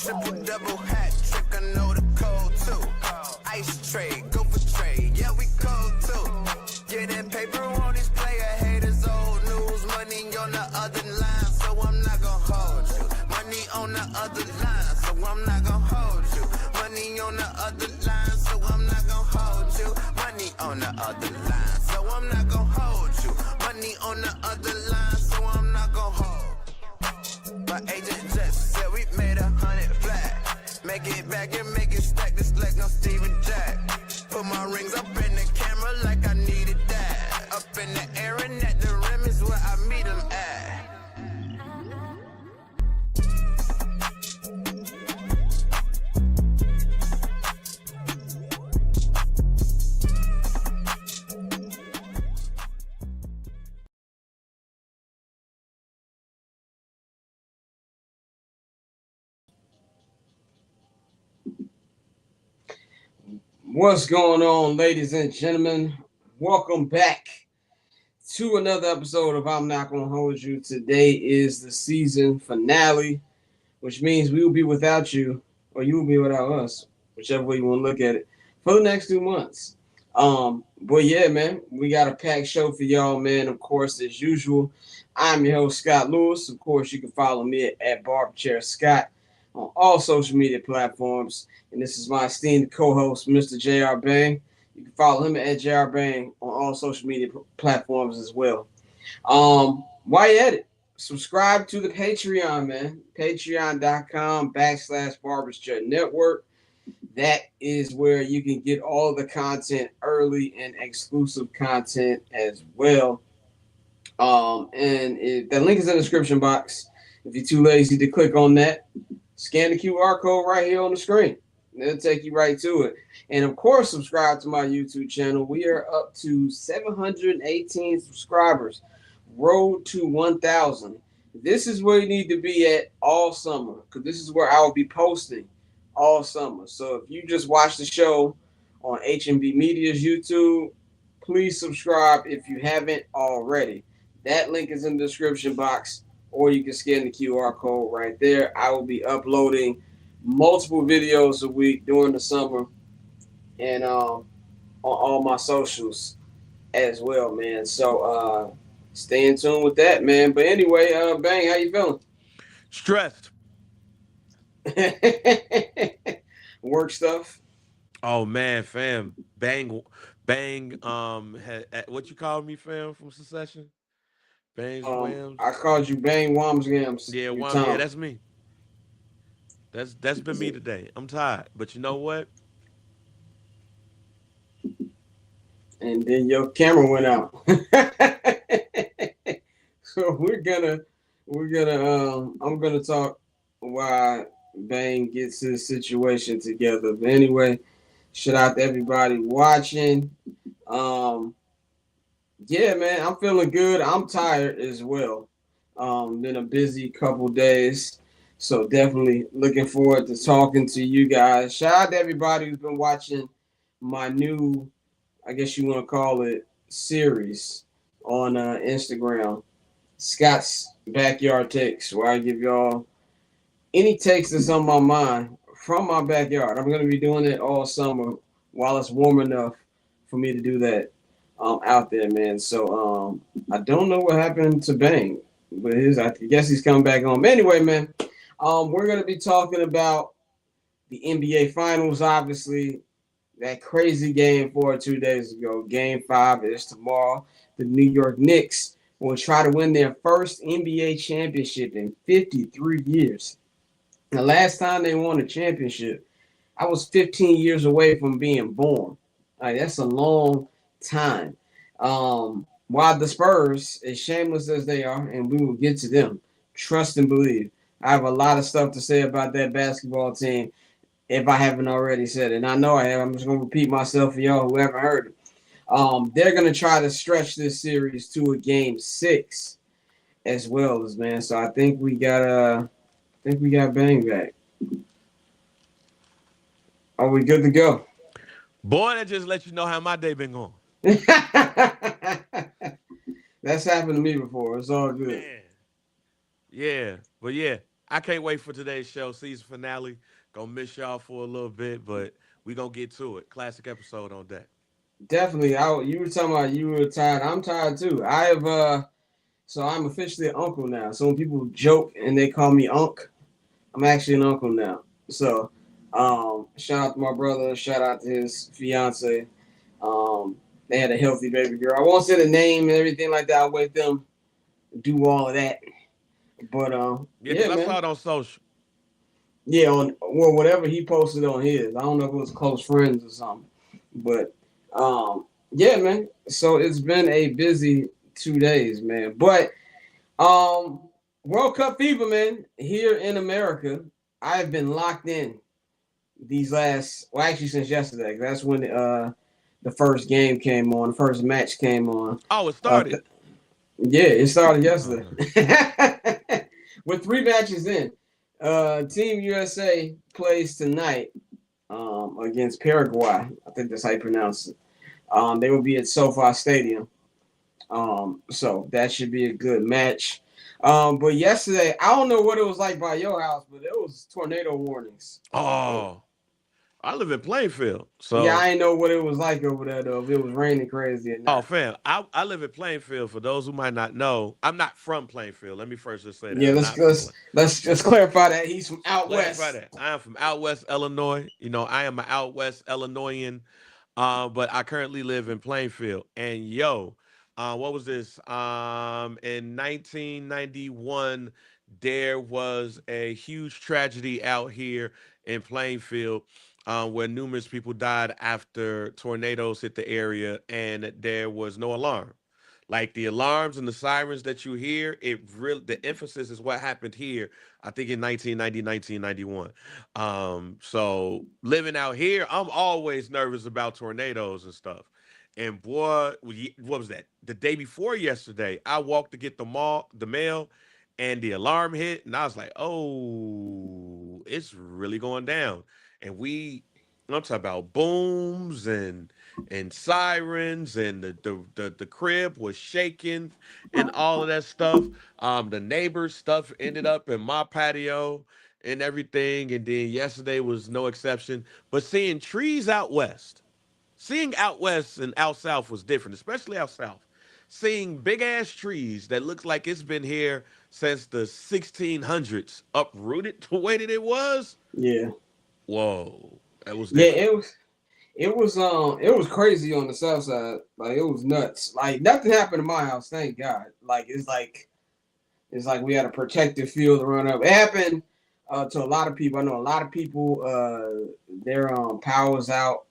Triple double hat trick, I know the code too. Ice trade, go for trade, yeah we cold too. Getting paper on these player haters, old news. Money on the other line, so I'm not gonna hold you. Money on the other line, so I'm not gonna hold you. Money on the other line, so I'm not gonna hold you. Money on the other line, so I'm not gonna hold you. Money on the other line, so I'm not gonna hold. My agent just said we made 100 flat. Make it back and make it stack, this like no Steven Jack. Put my rings up in the camera like I needed that. Up in the air and at the rim is where I meet them at. What's going on, ladies and gentlemen? Welcome back to another episode of I'm Not Gonna Hold You. Today is the season finale, which means we will be without you, or you will be without us, whichever way you want to look at it, for the next 2 months. But yeah, man, we got a packed show for y'all, man. Of course, as usual, I'm your host, Scott Lewis. Of course, you can follow me at Barberchair Scott on all social media platforms. And this is my esteemed co-host, Mr. J.R. Bang. You can follow him at J.R. Bang on all social media platforms as well. While you're at it, subscribe to the Patreon, man. Patreon.com/Barberchair Network. That is where you can get all the content early and exclusive content as well. The link is in the description box. If you're too lazy to click on that, scan the QR code right here on the screen. It'll take you right to it. And of course, subscribe to my YouTube channel. We are up to 718 subscribers. Road to 1,000. This is where you need to be at all summer, because this is where I will be posting all summer. So if you just watch the show on H&B Media's YouTube, please subscribe if you haven't already. That link is in the description box, or you can scan the QR code right there. I will be uploading multiple videos a week during the summer and on all my socials as well, man. So stay in tune with that, man. But anyway, Bang, how you feeling? Stressed. Work stuff? Oh man, fam. Bang. What you call me, fam, from Succession? Bangs Whams. I called you Bang Wamsgams. Yeah, yeah, that's me. That's been me today. I'm tired, but you know what? And then your camera went out. So I'm gonna talk why Bang gets his situation together. But anyway, shout out to everybody watching. Yeah, man, I'm feeling good. I'm tired as well. Been a busy couple days. So definitely looking forward to talking to you guys. Shout out to everybody who's been watching my new, I guess you want to call it, series on Instagram, Scott's Backyard Takes, where I give y'all any takes that's on my mind from my backyard. I'm going to be doing it all summer while it's warm enough for me to do that out there, man. So I don't know what happened to Bang, but I guess he's coming back home. Anyway, man. We're going to be talking about the NBA Finals, obviously. That crazy game 2 days ago. Game 5 is tomorrow. The New York Knicks will try to win their first NBA championship in 53 years. The last time they won a championship, I was 15 years away from being born. That's a long time. While the Spurs, as shameless as they are, and we will get to them, trust and believe, I have a lot of stuff to say about that basketball team if I haven't already said it. And I know I have. I'm just going to repeat myself for y'all who haven't heard it. They're going to try to stretch this series to a game 6 as well, man. So I think we got Bang back. Are we good to go? Boy, that just let you know how my day been going. That's happened to me before. It's all good. Man. Yeah. But yeah, I can't wait for today's show, season finale. Gonna miss y'all for a little bit, but we gonna get to it. Classic episode on deck. Definitely. You were talking about you were tired. I'm tired too. I have so I'm officially an uncle now. So when people joke and they call me Unc, I'm actually an uncle now. So shout out to my brother, shout out to his fiance. They had a healthy baby girl. I won't say the name and everything like that. I'll wait them do all of that. But Yeah, because yeah, I man. saw it on social. Yeah, on well, whatever he posted on his. I don't know if it was close friends or something. But yeah, man. So it's been a busy 2 days, man. But World Cup fever, man, here in America, I've been locked in these last well actually since yesterday. That's when the first game came on, the first match came on. Oh, it Uh, started. yeah, it started yesterday. Uh, With 3 matches in. Team USA plays tonight against Paraguay. I think that's how you pronounce it. They will be at SoFi Stadium. So that should be a good match. But yesterday, I don't know what it was like by your house, but it was tornado warnings. oh, I live in Plainfield, Yeah, so I didn't know what it was like over there though. If it was raining crazy or oh, not. fam, I live in Plainfield. For those who might not know, I'm not from Plainfield. Let me first just say that Yeah, I'm let's not from let's Plainfield. let's just clarify that he's from out Clarify west. that I am from out west Illinois. You know, I am an out west Illinoisan, but I currently live in Plainfield. And yo, what was this? In 1991, there was a huge tragedy out here in Plainfield. Where numerous people died after tornadoes hit the area and there was no alarm. Like the alarms and the sirens that you hear, it really the emphasis is what happened here. I think in 1990, 1991. So living out here, I'm always nervous about tornadoes and stuff. And boy, what was that? The day before yesterday, I walked to get the mail, and the alarm hit, and I was like, "Oh, it's really going down." And I'm talking about booms and sirens, and the crib was shaking, and all of that stuff. The neighbors' stuff ended up in my patio and everything, and then yesterday was no exception. But seeing out west and out south was different, especially out south. Seeing big ass trees that looks like it's been here since the 1600s, uprooted the way that it was. Yeah. Whoa, that was Yeah, different. it was crazy on the south side. Like it was nuts. Like nothing happened to my house, thank God. It's like we had a protective field to run up. It happened to a lot of people. I know a lot of people their power was out.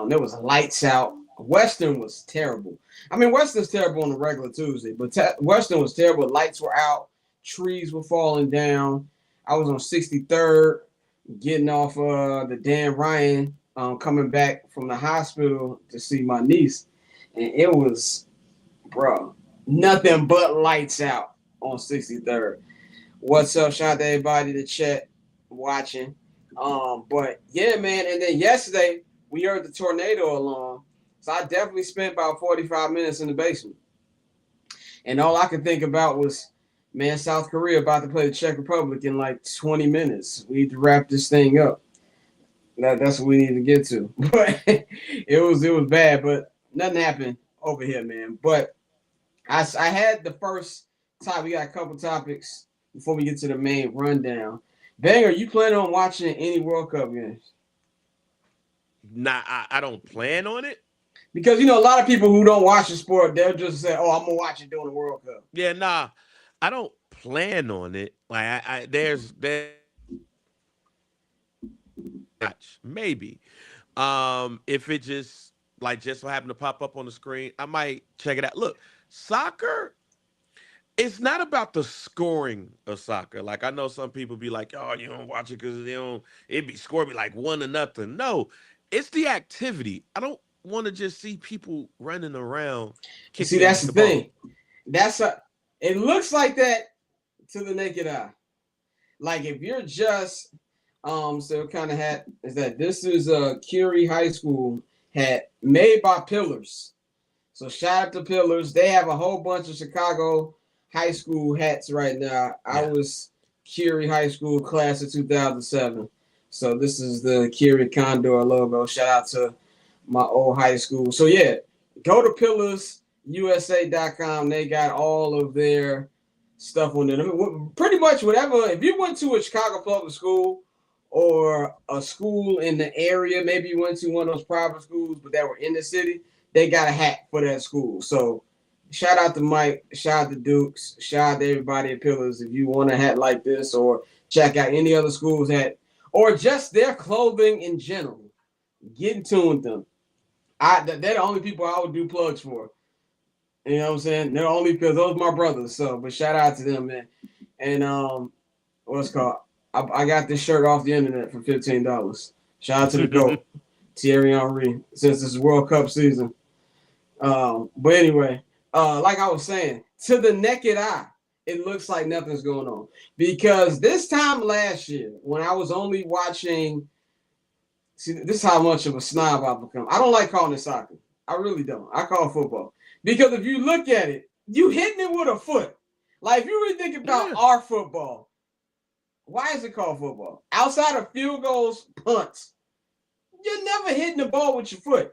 There was lights out. Western was terrible. I mean, Western's terrible on a regular Tuesday, but Western was terrible. Lights were out. Trees were falling down. I was on 63rd getting off the Dan Ryan, coming back from the hospital to see my niece, and it was, bro, nothing but lights out on 63rd. What's up? Shout out to everybody in the chat watching. But yeah, man. And then yesterday we heard the tornado alarm, so I definitely spent about 45 minutes in the basement, and all I could think about was, man, South Korea about to play the Czech Republic in like 20 minutes. We need to wrap this thing up. That's what we need to get to. But it was bad, but nothing happened over here, man. But I had the first time. We got a couple topics before we get to the main rundown. Banger, you planning on watching any World Cup games? Nah, I don't plan on it. Because a lot of people who don't watch the sport, they'll just say, "Oh, I'm gonna watch it during the World Cup." Yeah, nah, I don't plan on it. Like there's maybe. If it just so happened to pop up on the screen, I might check it out. Look, soccer, it's not about the scoring of soccer. Like I know some people be like, "Oh, you don't watch it because they don't." It be score be like 1-0. No, it's the activity. I don't want to just see people running around See, kicking that's the the ball. thing. It looks like that to the naked eye. Like if you're just so kind of hat is that this is a Curie High School hat made by Pillars. So shout out to Pillars. They have a whole bunch of Chicago high school hats right now. I Yeah, was Curie High School, class of 2007. So this is the Curie Condor logo. Shout out to my old high school. So yeah, go to pillarsusa.com. They got all of their stuff on there. I mean, pretty much whatever. If you went to a Chicago public school or a school in the area, maybe you went to one of those private schools, but that were in the city, they got a hat for that school. So shout out to Mike, shout out to Dukes, shout out to everybody at Pillars. If you want a hat like this or check out any other schools hat or just their clothing in general, get in tune with them. They're the only people I would do plugs for. You know what I'm saying? They're only because those are my brothers. So, but shout out to them, man. And what's it called? I got this shirt off the internet for $15. Shout out to the GOAT, Thierry Henry, since this is World Cup season. But anyway, like I was saying, to the naked eye, it looks like nothing's going on. Because this time last year, when I was only watching, see, this is how much of a snob I've become. I don't like calling it soccer. I really don't. I call it football. Because if you look at it, you hitting it with a foot. Like, if you really think about our football, why is it called football? Outside of field goals, punts, you're never hitting the ball with your foot.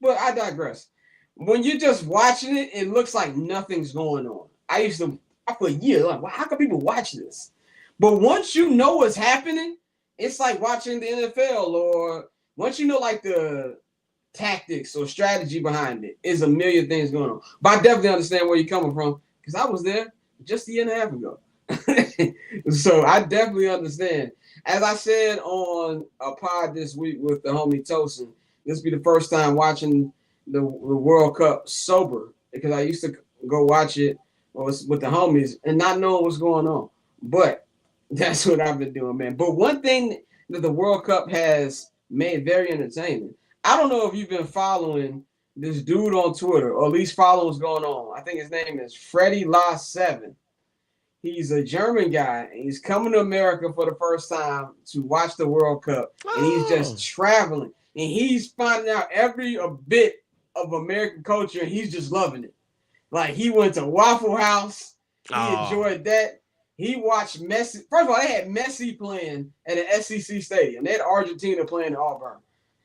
But I digress. When you're just watching it, it looks like nothing's going on. For years, like, well, how can people watch this? But once you know what's happening, it's like watching the NFL, or once you know, like, the tactics or strategy behind it, is a million things going on. But I definitely understand where you're coming from, because I was there just a year and a half ago. So I definitely understand. As I said on a pod this week with the homie Tosin, this will be the first time watching the World Cup sober, because I used to go watch it with the homies and not knowing what's going on. But that's what I've been doing, man. But one thing that the World Cup has made very entertaining, I don't know if you've been following this dude on Twitter, or at least follow what's going on. I think his name is Freddie La 7. He's a German guy, and he's coming to America for the first time to watch the World Cup. And he's just traveling. And he's finding out every bit of American culture, and he's just loving it. Like, he went to Waffle House. He enjoyed that. He watched Messi. First of all, they had Messi playing at an SEC stadium. They had Argentina playing at Auburn,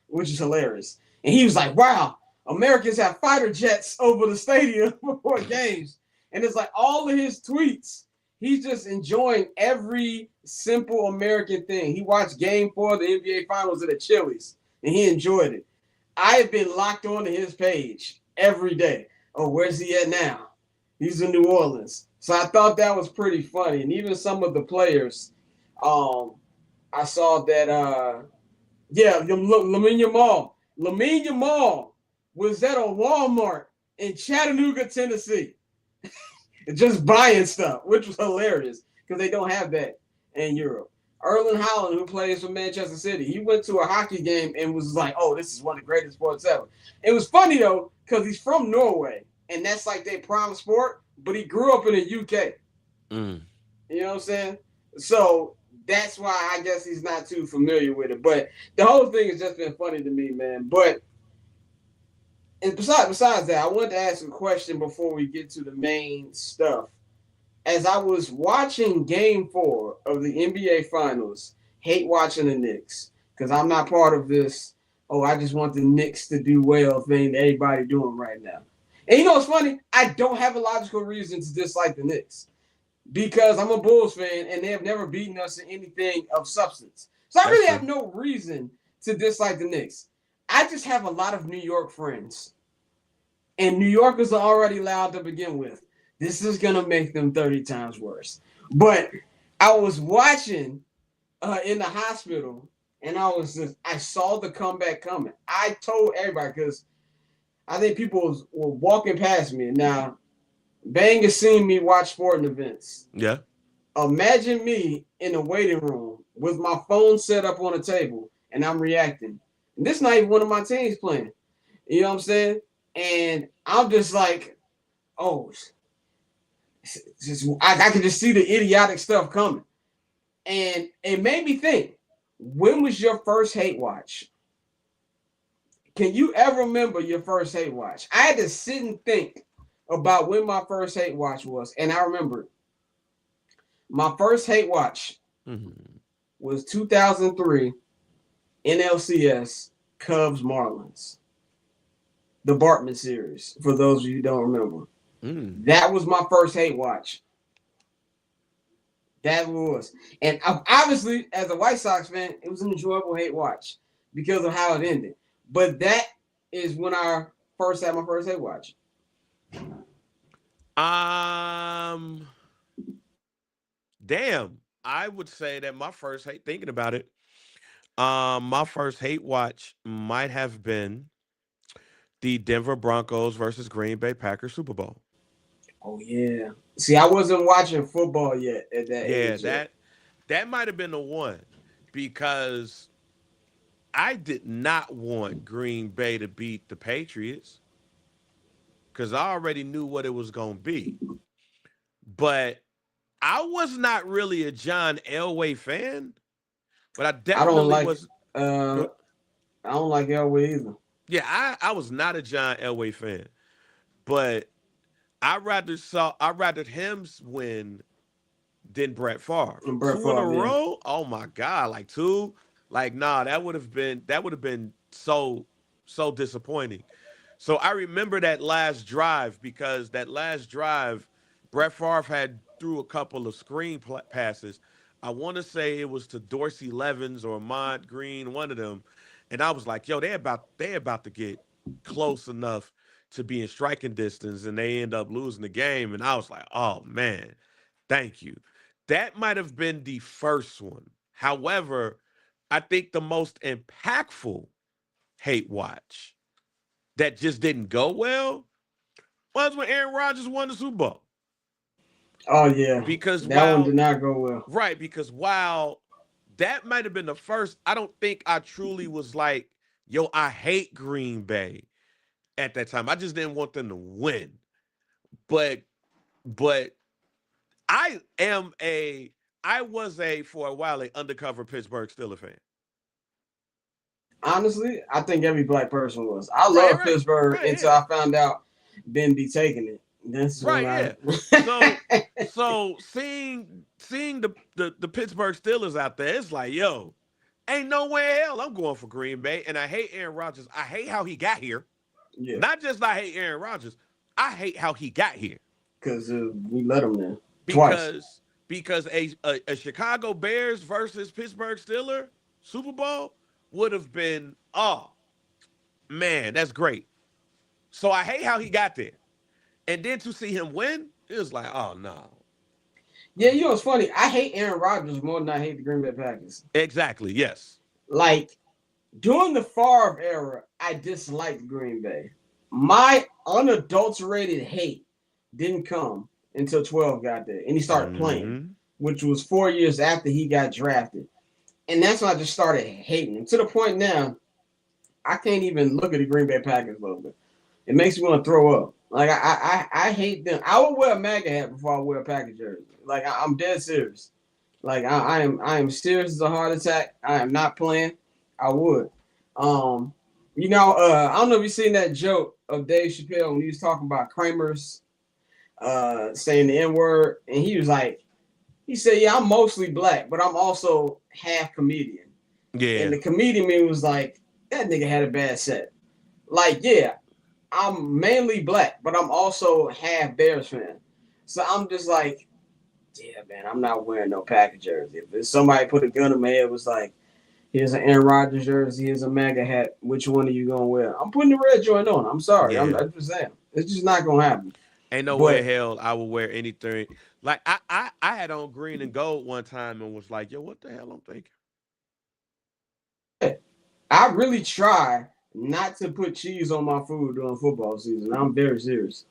which is hilarious. And he was like, wow, Americans have fighter jets over the stadium before games. And it's like all of his tweets, he's just enjoying every simple American thing. He watched Game 4 of the NBA Finals at the Chili's, and he enjoyed it. I have been locked onto his page every day. Oh, where's he at now? He's in New Orleans. So I thought that was pretty funny. And even some of the players, I saw that, Lamine Yamal was at a Walmart in Chattanooga, Tennessee, just buying stuff, which was hilarious because they don't have that in Europe. Erling Haaland, who plays for Manchester City, he went to a hockey game and was like, oh, this is one of the greatest sports ever. It was funny, though, because he's from Norway, and that's like their prime sport, but he grew up in the UK. You know what I'm saying? So that's why I guess he's not too familiar with it. But the whole thing has just been funny to me, man. But and besides that, I wanted to ask a question before we get to the main stuff. As I was watching Game 4 of the NBA Finals, hate watching the Knicks, because I'm not part of this, oh, I just want the Knicks to do well thing that everybody doing right now. And you know what's funny? I don't have a logical reason to dislike the Knicks, because I'm a Bulls fan and they have never beaten us in anything of substance. So I really have no reason to dislike the Knicks. I just have a lot of New York friends, and New Yorkers are already loud to begin with. This is going to make them 30 times worse. But I was watching in the hospital, and I saw the comeback coming. I told everybody, because I think people were walking past me. Now, Bang has seen me watch sporting events. Yeah. Imagine me in the waiting room with my phone set up on a table, and I'm reacting. And this is not even one of my teams playing. You know what I'm saying? And I'm just like, oh, I can just see the idiotic stuff coming. And it made me think, when was your first hate watch? Can you ever remember your first hate watch? I had to sit and think about when my first hate watch was, and I remember My first hate watch was 2003 NLCS Cubs Marlins, the Bartman series. For those of you who don't remember, that was my first hate watch. That was, and obviously, as a White Sox fan, it was an enjoyable hate watch because of how it ended. But that is when I first had my first hate watch. Damn. I would say that my first hate, thinking about it, my first hate watch might have been the Denver Broncos versus Green Bay Packers Super Bowl. Oh yeah. See, I wasn't watching football yet at that age. Yeah, that might have been the one because I did not want Green Bay to beat the Patriots because I already knew what it was going to be. But I was not really a John Elway fan, but I definitely was. I don't like Elway either. Yeah, I was not a John Elway fan, but I rather him win than Brett Favre. And Brett Two in a Favre, yeah. row? Oh my God, like two? Like, nah, that would have been so disappointing. So I remember that last drive because that last drive, Brett Favre had threw a couple of screen passes. I want to say it was to Dorsey Levens or Ahmad Green, one of them. And I was like, yo, they about to get close enough to be in striking distance, and they end up losing the game. And I was like, oh man, thank you. That might have been the first one. However, I think the most impactful hate watch that just didn't go well was when Aaron Rodgers won the Super Bowl. Oh yeah, because that one did not go well. Right, because while that might have been the first, I don't think I truly was like, yo, I hate Green Bay at that time. I just didn't want them to win. But I was for a while, an undercover Pittsburgh Steelers fan. Honestly, I think every black person was. I love Pittsburgh until I found out Ben be taking it. That's right. So seeing the Pittsburgh Steelers out there, it's like, yo, ain't no way in hell I'm going for Green Bay. And I hate Aaron Rodgers. I hate how he got here. Yeah. Not just I hate Aaron Rodgers. I hate how he got here. Because we let him there twice. Because a Chicago Bears versus Pittsburgh Steelers Super Bowl would have been, oh, man, that's great. So I hate how he got there. And then to see him win, it was like, oh, no. Yeah, you know, it's funny. I hate Aaron Rodgers more than I hate the Green Bay Packers. Exactly, yes. Like, during the Favre era, I disliked Green Bay. My unadulterated hate didn't come until 12 got there. And he started playing, which was 4 years after he got drafted. And that's when I just started hating him. To the point now, I can't even look at the Green Bay Packers logo. It makes me want to throw up. Like, I hate them. I would wear a MAGA hat before I wear a Packers jersey. Like, I'm dead serious. Like, I am serious as a heart attack. I am not playing. I would. You know, I don't know if you've seen that joke of Dave Chappelle when he was talking about Kramer's saying the N-word. And he was like, he said, yeah, I'm mostly black, but I'm also half comedian. Yeah. And the comedian man was like, that nigga had a bad set. Like, yeah, I'm mainly black, but I'm also half Bears fan. So I'm just like, yeah, man, I'm not wearing no Packers jersey. If somebody put a gun in my head, was like, here's an Aaron Rodgers jersey, here's a MAGA hat. Which one are you gonna wear? I'm putting the red joint on. I'm sorry. Yeah. I'm just saying. It's just not gonna happen. Ain't no way in hell I would wear anything. Like I had on green and gold one time and was like, yo, what the hell I'm thinking? I really try not to put cheese on my food during football season. I'm very serious.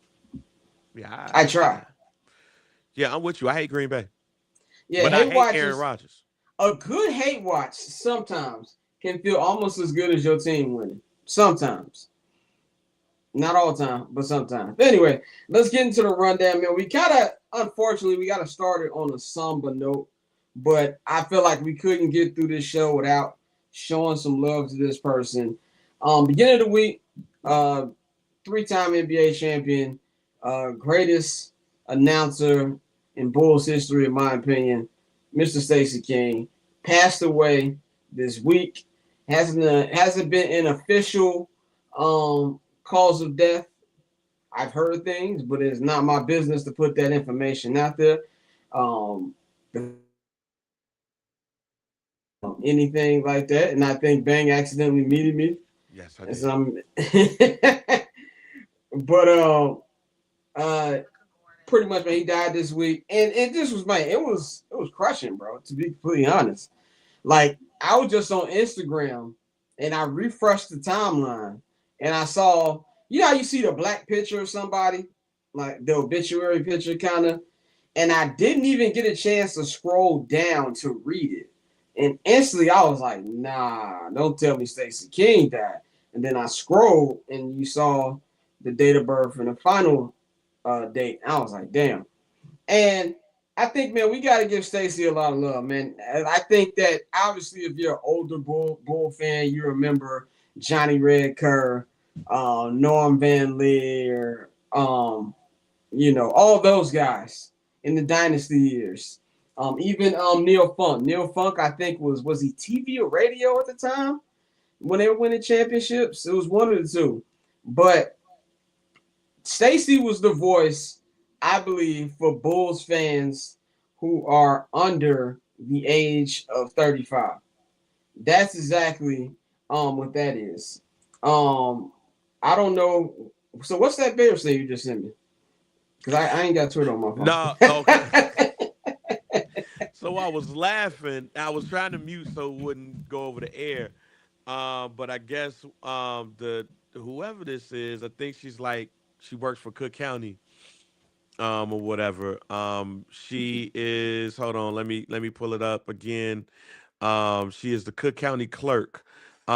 Yeah, I try. Yeah, I'm with you. I hate Green Bay. Yeah, but I hate Aaron Rodgers. A good hate watch sometimes can feel almost as good as your team winning. Sometimes. Not all the time, but sometimes. Anyway, let's get into the rundown, man. Unfortunately, we got to start it on a somber note, but I feel like we couldn't get through this show without showing some love to this person. Beginning of the week, three-time NBA champion, greatest announcer in in Bulls history, in my opinion, Mr. Stacey King, passed away this week. Hasn't been an official cause of death. I've heard things, but it's not my business to put that information out there. Um, anything like that, and I think Bang accidentally muted me. Yes, I And did. so but uh, pretty much when he died this week, and this was man, it was crushing, bro. To be completely honest, like I was just on Instagram and I refreshed the timeline and I saw, you know how you see the black picture of somebody, like the obituary picture kind of, and I didn't even get a chance to scroll down to read it. And instantly I was like, nah, don't tell me Stacey King died. And then I scrolled and you saw the date of birth and the final date. I was like, damn. And I think, man, we got to give Stacey a lot of love, man. And I think that obviously, if you're an older Bull fan, you remember Johnny Red Kerr, Norm Van Leer, all those guys in the dynasty years. Even Neil Funk. Neil Funk, I think was he TV or radio at the time when they were winning championships? It was one of the two. But Stacey was the voice, I believe, for Bulls fans who are under the age of 35. That's exactly what that is. Um I don't know. So what's that bear say you just sent me? Because I ain't got Twitter on my No, okay. phone. So I was laughing. I was trying to mute so it wouldn't go over the air. But I guess the whoever this is, I think she's like she works for Cook County, or whatever. She is. Hold on. Let me pull it up again. She is the Cook County clerk. She's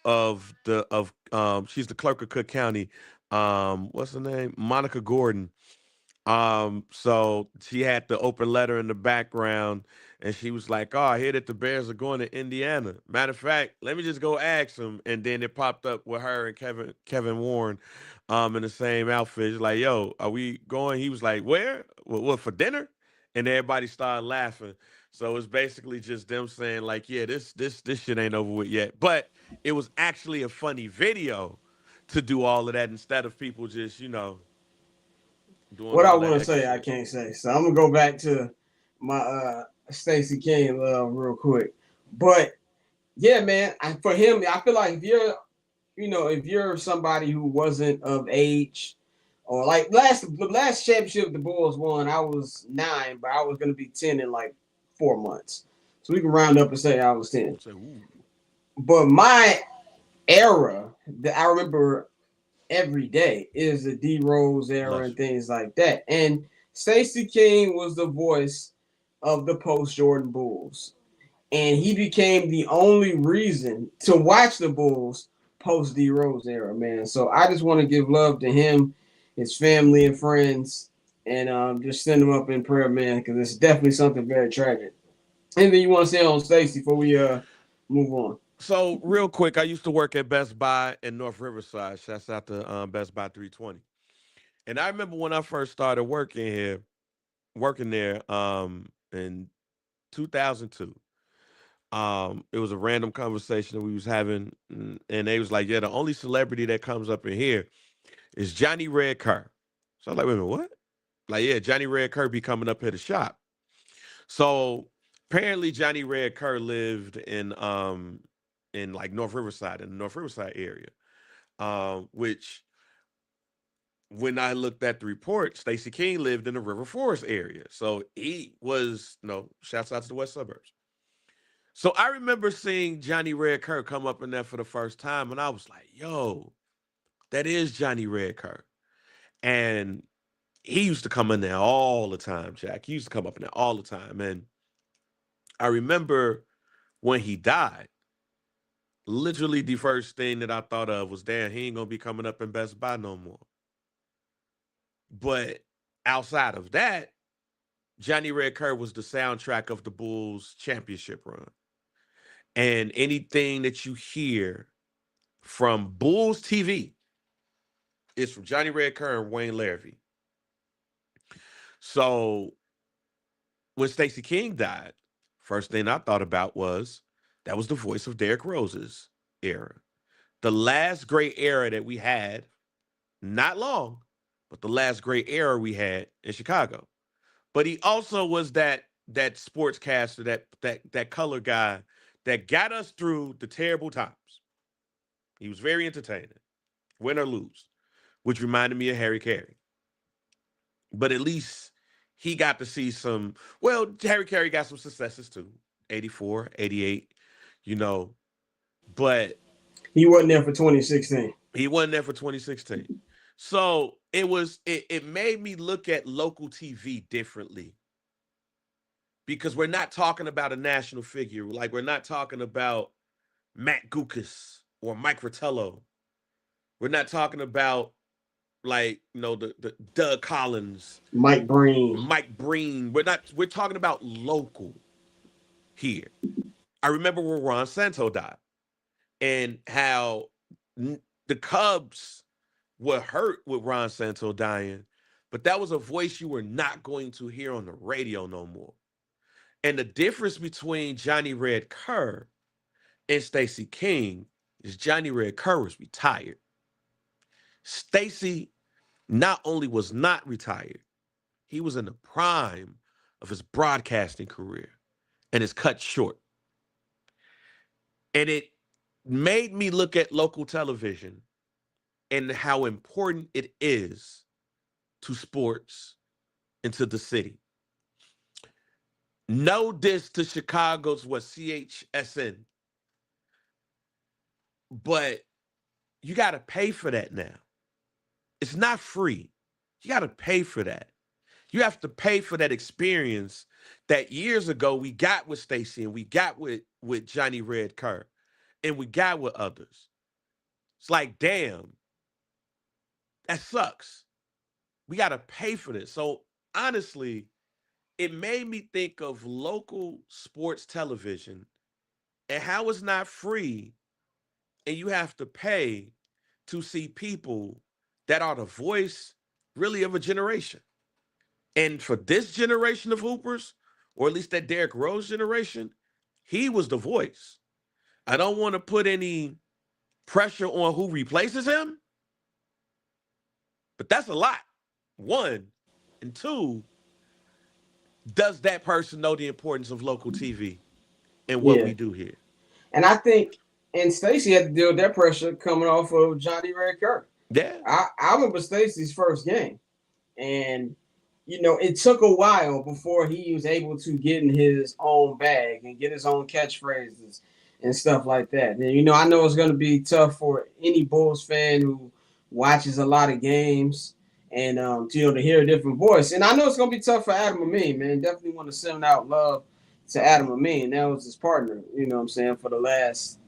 the clerk of Cook County. What's her name? Monica Gordon. So she had the open letter in the background, and she was like, "Oh, I hear that the Bears are going to Indiana. Matter of fact, let me just go ask them." And then it popped up with her and Kevin Warren, in the same outfit. It's like, "Yo, are we going?" He was like, "Where? What for dinner?" And everybody started laughing. So it's basically just them saying like, "Yeah, this shit ain't over with yet." But it was actually a funny video to do all of that instead of people just doing What I all that want to extra say, I shit. can't say. So I'm gonna go back to my Stacey King love real quick. But yeah, man, for him, I feel like if you're somebody who wasn't of age, or like the last championship the Bulls won, I was 9, but I was gonna be 10 in like 4 months. So we can round up and say I was 10. Say, ooh, But my era that I remember every day is the D Rose era bless and you. things like that. And Stacey King was the voice of the post Jordan Bulls. And he became the only reason to watch the Bulls post D Rose era, man. So I just want to give love to him, his family and friends, and just send them up in prayer, man, because it's definitely something very tragic. Anything you want to say on Stacey before we move on? So real quick, I used to work at Best Buy in North Riverside. Shouts out to Best Buy 320. And I remember when I first started working there, in 2002. It was a random conversation that we was having, and they was like, "Yeah, the only celebrity that comes up in here is Johnny Red Kerr." So I was like, "Wait a minute, what?" Like, yeah, Johnny Red Kerr be coming up here to shop. So apparently Johnny Red Kerr lived in like North Riverside, in the North Riverside area. Which when I looked at the report, Stacey King lived in the River Forest area. So he was, shouts out to the west suburbs. So I remember seeing Johnny Red Kerr come up in there for the first time, and I was like, yo, that is Johnny Red Kerr. And he used to come in there all the time, Jack. He used to come up in there all the time. And I remember when he died, literally the first thing that I thought of was, damn, he ain't gonna be coming up in Best Buy no more. But outside of that, Johnny Red Kerr was the soundtrack of the Bulls championship run. And anything that you hear from Bulls TV is from Johnny Red Kerr and Wayne Larrivee. So when Stacey King died, first thing I thought about was that was the voice of Derrick Rose's era. The last great era that we had, not long, but the last great era we had in Chicago. But he also was that sportscaster, that color guy that got us through the terrible times. He was very entertaining, win or lose, which reminded me of Harry Carey. But at least he got to see some. Well, Harry Carey got some successes too, 84, 88, you know, but He wasn't there for 2016. he wasn't there for 2016. So it made me look at local TV differently because we're not talking about a national figure. Like we're not talking about Matt Gukas or Mike Fratello. We're not talking about like the Doug Collins, Mike Breen. Mike Breen. We're talking about local here. I remember when Ron Santo died and how the Cubs were hurt with Ron Santo dying, but that was a voice you were not going to hear on the radio no more. And the difference between Johnny Red Kerr and Stacey King is Johnny Red Kerr was retired. Stacey not only was not retired, he was in the prime of his broadcasting career and is cut short. And it made me look at local television and how important it is to sports and to the city. No diss to Chicago's CHSN, but you got to pay for that now. It's not free. You got to pay for that. You have to pay for that experience that years ago we got with Stacey and we got with Johnny Red Kerr and we got with others. It's like, damn, that sucks. We got to pay for this. So honestly, it made me think of local sports television and how it's not free and you have to pay to see people that are the voice really of a generation. And for this generation of hoopers, or at least that Derrick Rose generation, he was the voice. I don't want to put any pressure on who replaces him, but that's a lot. One. And two, does that person know the importance of local TV and what we do here? And I think, and Stacey had to deal with that pressure coming off of Johnny Red Kerr. Yeah. I remember Stacey's first game. And, it took a while before he was able to get in his own bag and get his own catchphrases and stuff like that. And, I know it's going to be tough for any Bulls fan who watches a lot of games and, to hear a different voice. And I know it's going to be tough for Adam Amin, man. Definitely want to send out love to Adam Amin. That was his partner, what I'm saying, for the last,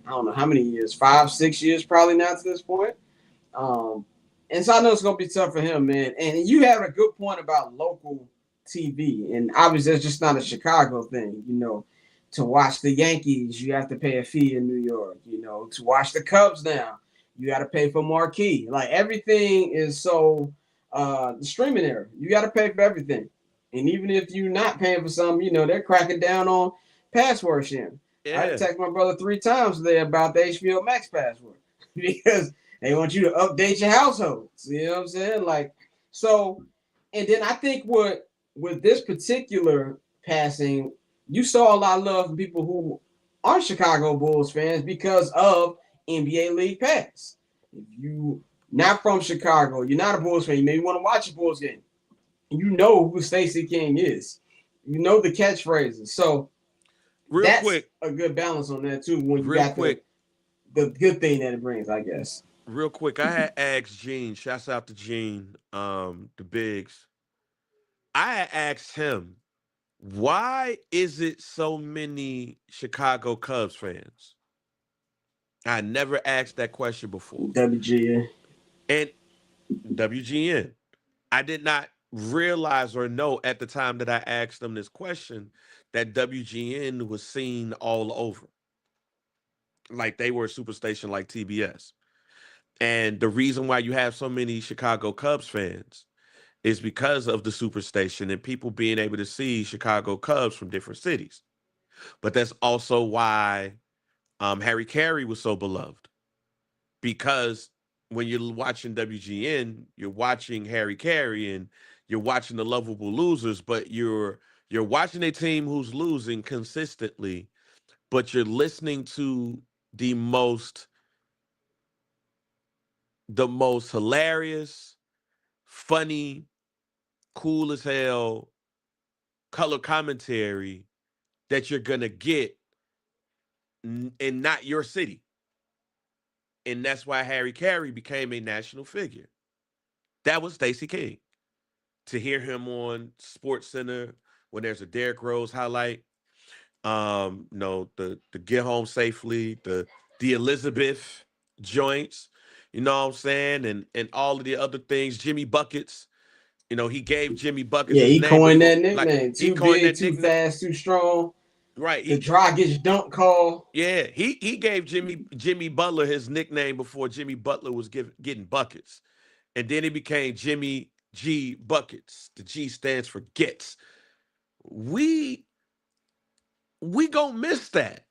I don't know how many years, 5, 6 years probably now to this point. And so I know it's going to be tough for him, man. And you have a good point about local TV. And obviously, it's just not a Chicago thing. To watch the Yankees, you have to pay a fee in New York. To watch the Cubs now, you got to pay for marquee. Like, everything is so the streaming era. You got to pay for everything. And even if you're not paying for something, they're cracking down on password sharing. Yeah. I texted my brother 3 times today about the HBO Max password because they want you to update your households. You know what I'm saying? Like, so, and then I think with this particular passing, you saw a lot of love from people who aren't Chicago Bulls fans because of NBA League Pass. If you not from Chicago, you're not a Bulls fan, you maybe want to watch a Bulls game. You know who Stacey King is. You know the catchphrases. So that's a good balance on that too when you got the good thing that it brings, I guess. Real quick, I had asked Gene, shouts out to Gene, the Bigs. I had asked him, why is it so many Chicago Cubs fans? I never asked that question before. WGN. And WGN. I did not realize or know at the time that I asked them this question that WGN was seen all over. Like they were a superstation like TBS. And the reason why you have so many Chicago Cubs fans is because of the Superstation and people being able to see Chicago Cubs from different cities. But that's also why Harry Carey was so beloved, because when you're watching WGN, you're watching Harry Carey and you're watching the lovable losers, but you're watching a team who's losing consistently, but you're listening to the most the most hilarious, funny, cool as hell color commentary that you're gonna get in not your city. And that's why Harry Carey became a national figure. That was Stacey King. To hear him on Sports Center when there's a Derrick Rose highlight, the Get Home Safely, the Elizabeth joints, you know what I'm saying, and all of the other things, Jimmy Buckets. He gave Jimmy Buckets Yeah, his he name coined before, that like nickname. he Too coined big, that too nickname. fast, too strong. Right. The Dragic dunk call. Yeah, he gave Jimmy Butler his nickname before Jimmy Butler was getting buckets, and then he became Jimmy G Buckets. The G stands for gets. We gonna miss that,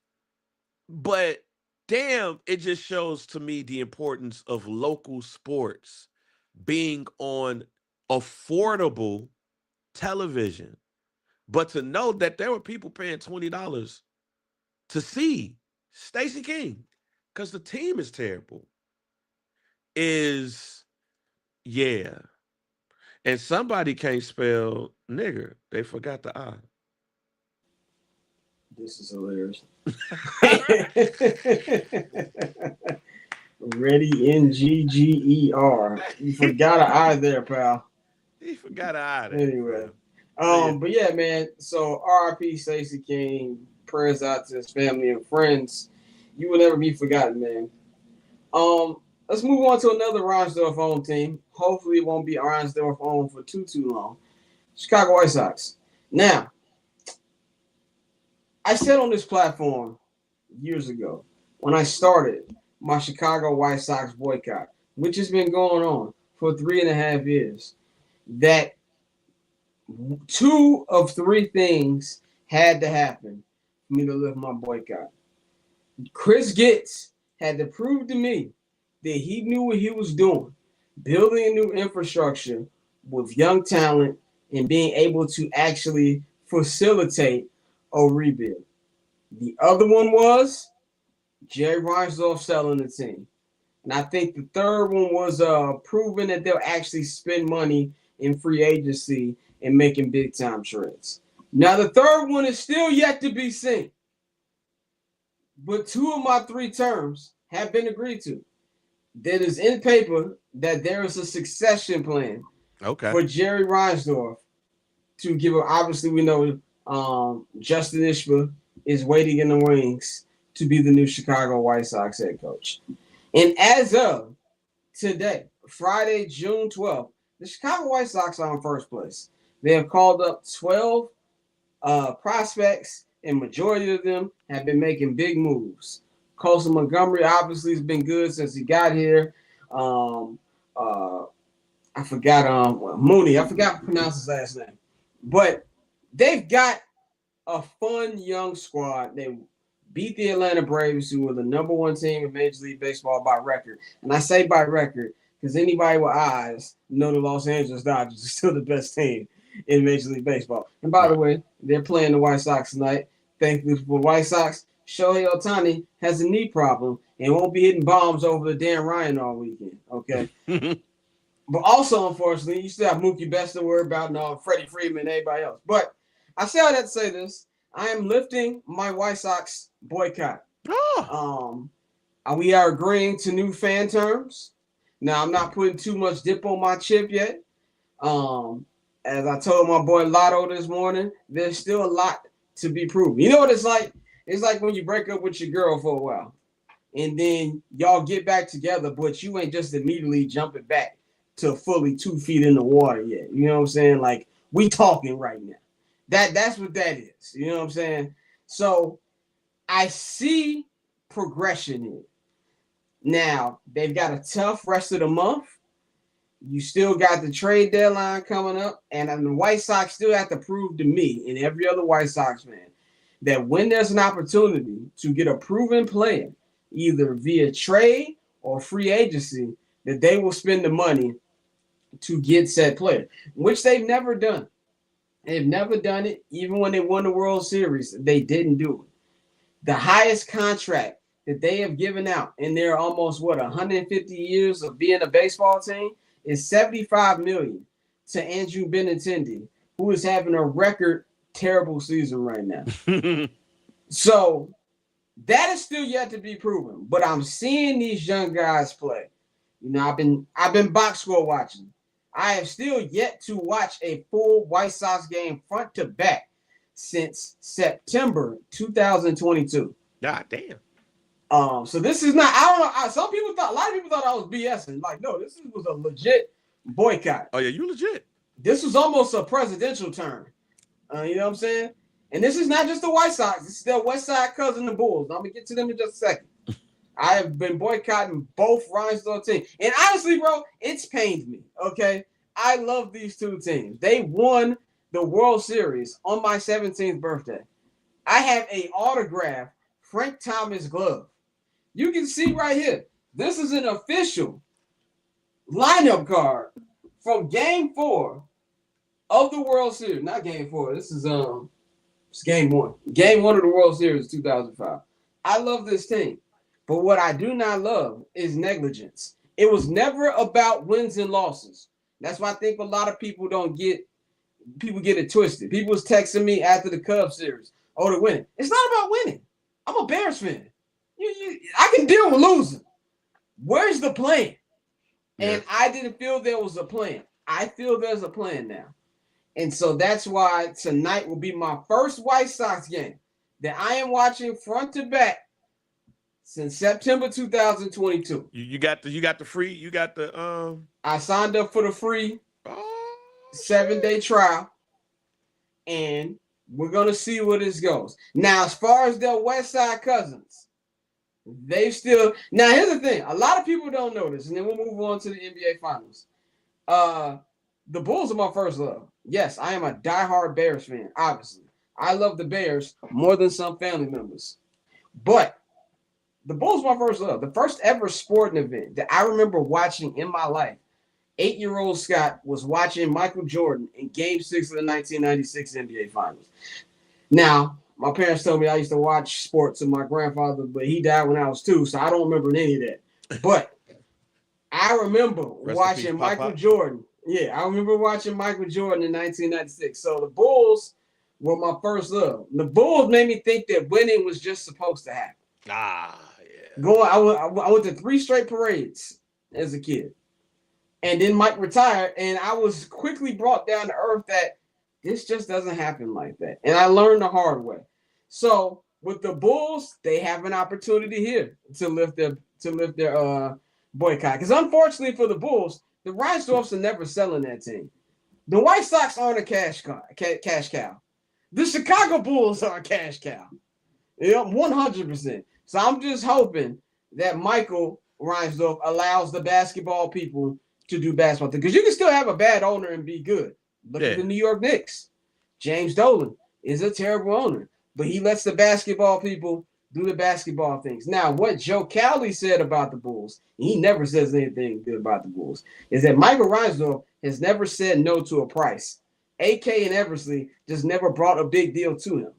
but damn, it just shows to me the importance of local sports being on affordable television. But to know that there were people paying $20 to see Stacey King because the team is terrible is, yeah. And somebody can't spell nigger. They forgot the I. This is hilarious. Ready Ngger. You forgot an I there, pal. He forgot an I there, Anyway. fam. But yeah, But yeah, man. So R.I.P. Stacey King. Prayers out to his family and friends. You will never be forgotten, man. Let's move on to another Reinsdorf home team. Hopefully, it won't be Reinsdorf home for too long. Chicago White Sox. Now, I said on this platform years ago when I started my Chicago White Sox boycott, which has been going on for 3.5 years, that two of three things had to happen for me to lift my boycott. Chris Getz had to prove to me that he knew what he was doing, building a new infrastructure with young talent and being able to actually facilitate a rebuild. The other one was Jerry Reinsdorf selling the team. And I think the third one was proving that they'll actually spend money in free agency and making big time trades. Now, the third one is still yet to be seen. But two of my three terms have been agreed to. That is in paper that there is a succession plan okay. for Jerry Reinsdorf to give up. Obviously, we know Justin Ishba is waiting in the wings to be the new Chicago White Sox head coach. And as of today, Friday, June 12th, the Chicago White Sox are in first place. They have called up 12 prospects, and majority of them have been making big moves. Colson Montgomery obviously has been good since he got here. I forgot Mooney. I forgot to pronounce his last name. But they've got a fun young squad. They beat the Atlanta Braves, who were the number one team in Major League Baseball by record. And I say by record because anybody with eyes know the Los Angeles Dodgers are still the best team in Major League Baseball. And by the way, they're playing the White Sox tonight. Thankfully for the White Sox, Shohei Ohtani has a knee problem and won't be hitting bombs over the Dan Ryan all weekend. Okay. But also, unfortunately, you still have Mookie Betts to worry about and Freddie Freeman and everybody else. But I say all that to say this. I am lifting my White Sox boycott. We are agreeing to new fan terms. Now, I'm not putting too much dip on my chip yet. As I told my boy Lotto this morning, there's still a lot to be proven. You know what it's like? It's like when you break up with your girl for a while, and then y'all get back together, but you ain't just immediately jumping back to fully 2 feet in the water yet. You know what I'm saying? Like, we talking right now. That's what that is. You know what I'm saying? So I see progression here. Now, they've got a tough rest of the month. You still got the trade deadline coming up, and the White Sox still have to prove to me and every other White Sox fan that when there's an opportunity to get a proven player, either via trade or free agency, that they will spend the money to get said player, which they've never done. They've never done it. Even when they won the World Series, they didn't do it. The highest contract that they have given out in their almost 150 years of being a baseball team is $75 million to Andrew Benintendi, who is having a record terrible season right now. So that is still yet to be proven. But I'm seeing these young guys play. You know, I've been box score watching. I have still yet to watch a full White Sox game front to back since September 2022. God damn. So this is not. I don't know. A lot of people thought I was BSing. Like, no, this was a legit boycott. Oh yeah, you legit. This was almost a presidential term. You know what I'm saying? And this is not just the White Sox. This is their West Side cousin, the Bulls. I'm gonna get to them in just a second. I have been boycotting both Reinsdorf teams. And honestly, bro, it's pained me, okay? I love these two teams. They won the World Series on my 17th birthday. I have an autographed Frank Thomas glove. You can see right here. This is an official lineup card from Game 4 of the World Series. Not Game 4. This is it's Game 1. Game 1 of the World Series 2005. I love this team. But what I do not love is negligence. It was never about wins and losses. That's why I think a lot of people get it twisted. People was texting me after the Cubs series. Oh, they're winning. It's not about winning. I'm a Bears fan. I can deal with losing. Where's the plan? Yeah. And I didn't feel there was a plan. I feel there's a plan now. And so that's why tonight will be my first White Sox game that I am watching front to back since September 2022. You got the free, I signed up for the free 7-day trial, and we're gonna see where this goes. Now, as far as their West Side cousins, they still now here's the thing. A lot of people don't know this, and then we'll move on to the NBA Finals. The Bulls are my first love. Yes, I am a diehard Bears fan, obviously. I love the Bears more than some family members. But the Bulls are my first love. The first ever sporting event that I remember watching in my life, 8-year-old Scott was watching Michael Jordan in Game 6 of the 1996 NBA Finals. Now, my parents told me I used to watch sports with my grandfather, but he died when I was 2, so I don't remember any of that. But I remember watching Michael Jordan. Yeah, I remember watching Michael Jordan in 1996. So the Bulls were my first love. The Bulls made me think that winning was just supposed to happen. Yeah. I went to 3 straight parades as a kid. And then Mike retired, and I was quickly brought down to earth that this just doesn't happen like that. And I learned the hard way. So with the Bulls, they have an opportunity here to lift their boycott. Because unfortunately for the Bulls, the Reinsdorfs are never selling that team. The White Sox aren't a cash cow. The Chicago Bulls are a cash cow. 100%. So I'm just hoping that Michael Reinsdorf allows the basketball people to do basketball things. Because you can still have a bad owner and be good. Look at the New York Knicks. James Dolan is a terrible owner, but he lets the basketball people do the basketball things. Now, what Joe Cowley said about the Bulls, he never says anything good about the Bulls, is that Michael Reinsdorf has never said no to a price. AK and Eversley just never brought a big deal to him.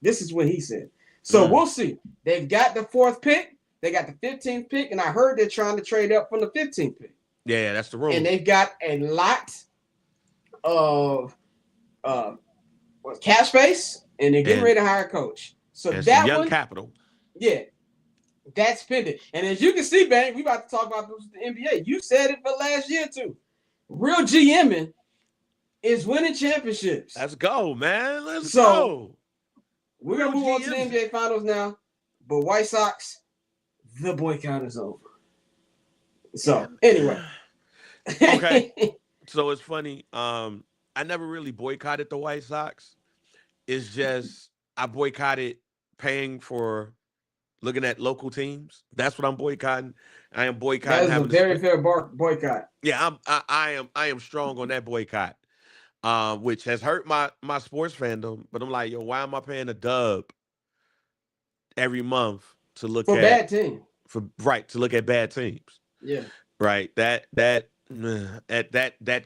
This is what he said. So we'll see. They've got the 4th pick. They got the 15th pick, and I heard they're trying to trade up from the 15th pick. Yeah, that's the rule. And they've got a lot of cash space, and they're getting ready to hire a coach. So that young capital. Yeah, that's pending. And as you can see, Bang, we about to talk about this with the NBA. You said it for last year too. Real GMing is winning championships. Let's go, man. Let's go. We're gonna move on to the NBA Finals now. But White Sox, the boycott is over. So anyway. Okay. So it's funny. I never really boycotted the White Sox. It's just I boycotted paying for looking at local teams. That's what I'm boycotting. I am That boycotting is a having to very split. fair boycott. Yeah, I am strong on that boycott, which has hurt my sports fandom. But I'm like, yo, why am I paying a dub every month to look For at bad team. to look at bad teams? Yeah. Right, that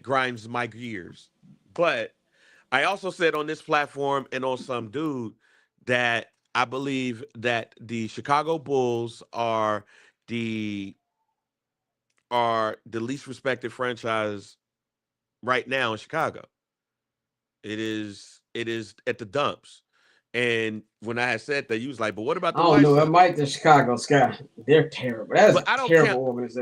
grinds my gears. But I also said on this platform and on some dude that I believe that the Chicago Bulls the are the least respected franchise right now in Chicago. It is at the dumps. And when I had said that, you was like, "But what about I the don't White know. It Sox?" might the Chicago Sky. They're terrible. That is But a terrible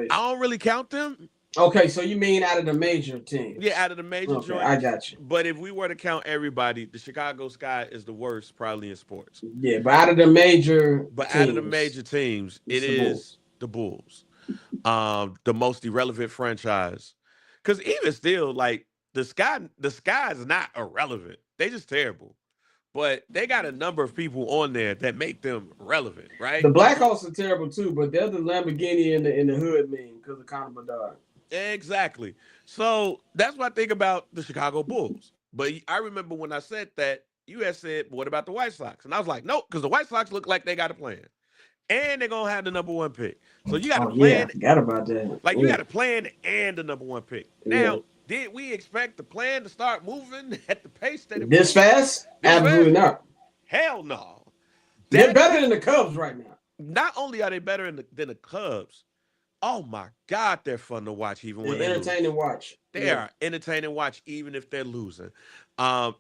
I organization. don't really count them. Okay, so you mean out of the major Yeah, teams? out of the major Okay, I joints. got you. But if we were to count everybody, the Chicago Sky is the worst, probably in sports. Yeah, but out of the major But out of the teams, major teams, it it's the Bulls. is the Bulls, the most irrelevant franchise. Because even still, like the Sky is not irrelevant. They just terrible. But they got a number of people on there that make them relevant, The right? Blackhawks are terrible too, but they're the Lamborghini in the hood meme because of Conor Bedard. Exactly. So that's what I think about the Chicago Bulls. But I remember when I said that, you had said, "What about the White Sox?" And I was like, "Nope," because the White Sox look like they got a plan, and they're gonna have the number one pick. So you got a Oh yeah, I plan, forgot about that. like you Yeah, got a plan and the number one pick. yeah. Now, did we expect the plan to start moving at the pace that it This moved fast? this Absolutely fast? not. Hell no. They're That better team. than the Cubs right now. Not only are they better than the Cubs, oh my God, they're fun to watch even when They're they entertaining lose. watch. They Yeah. are entertaining watch even if they're losing.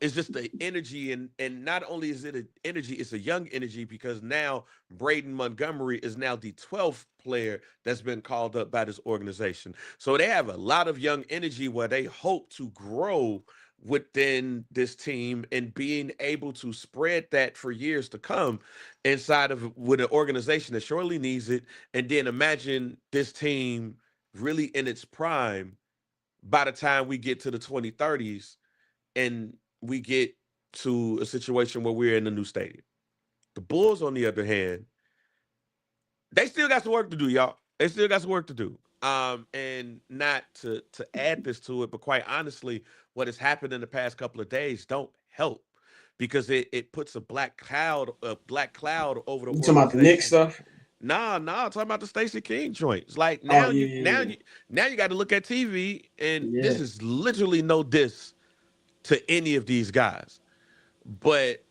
It's just the energy, and not only is it an energy, it's a young energy because now Braden Montgomery is now the 12th player that's been called up by this organization. So they have a lot of young energy where they hope to grow within this team and being able to spread that for years to come inside of with an organization that surely needs it. And then imagine this team really in its prime by the time we get to the 2030s and we get to a situation where we're in a new stadium. The Bulls, on the other hand, they still got some work to do, y'all. They still got some work to do. And not to add this to it, but quite honestly, what has happened in the past couple of days don't help because it puts a black cloud over the You talking about the Knicks organization. stuff? Nah, I'm talking about the Stacey King joints. Like Oh yeah, yeah, yeah. now you got to look at TV, and Yeah. this is literally no diss to any of these guys. But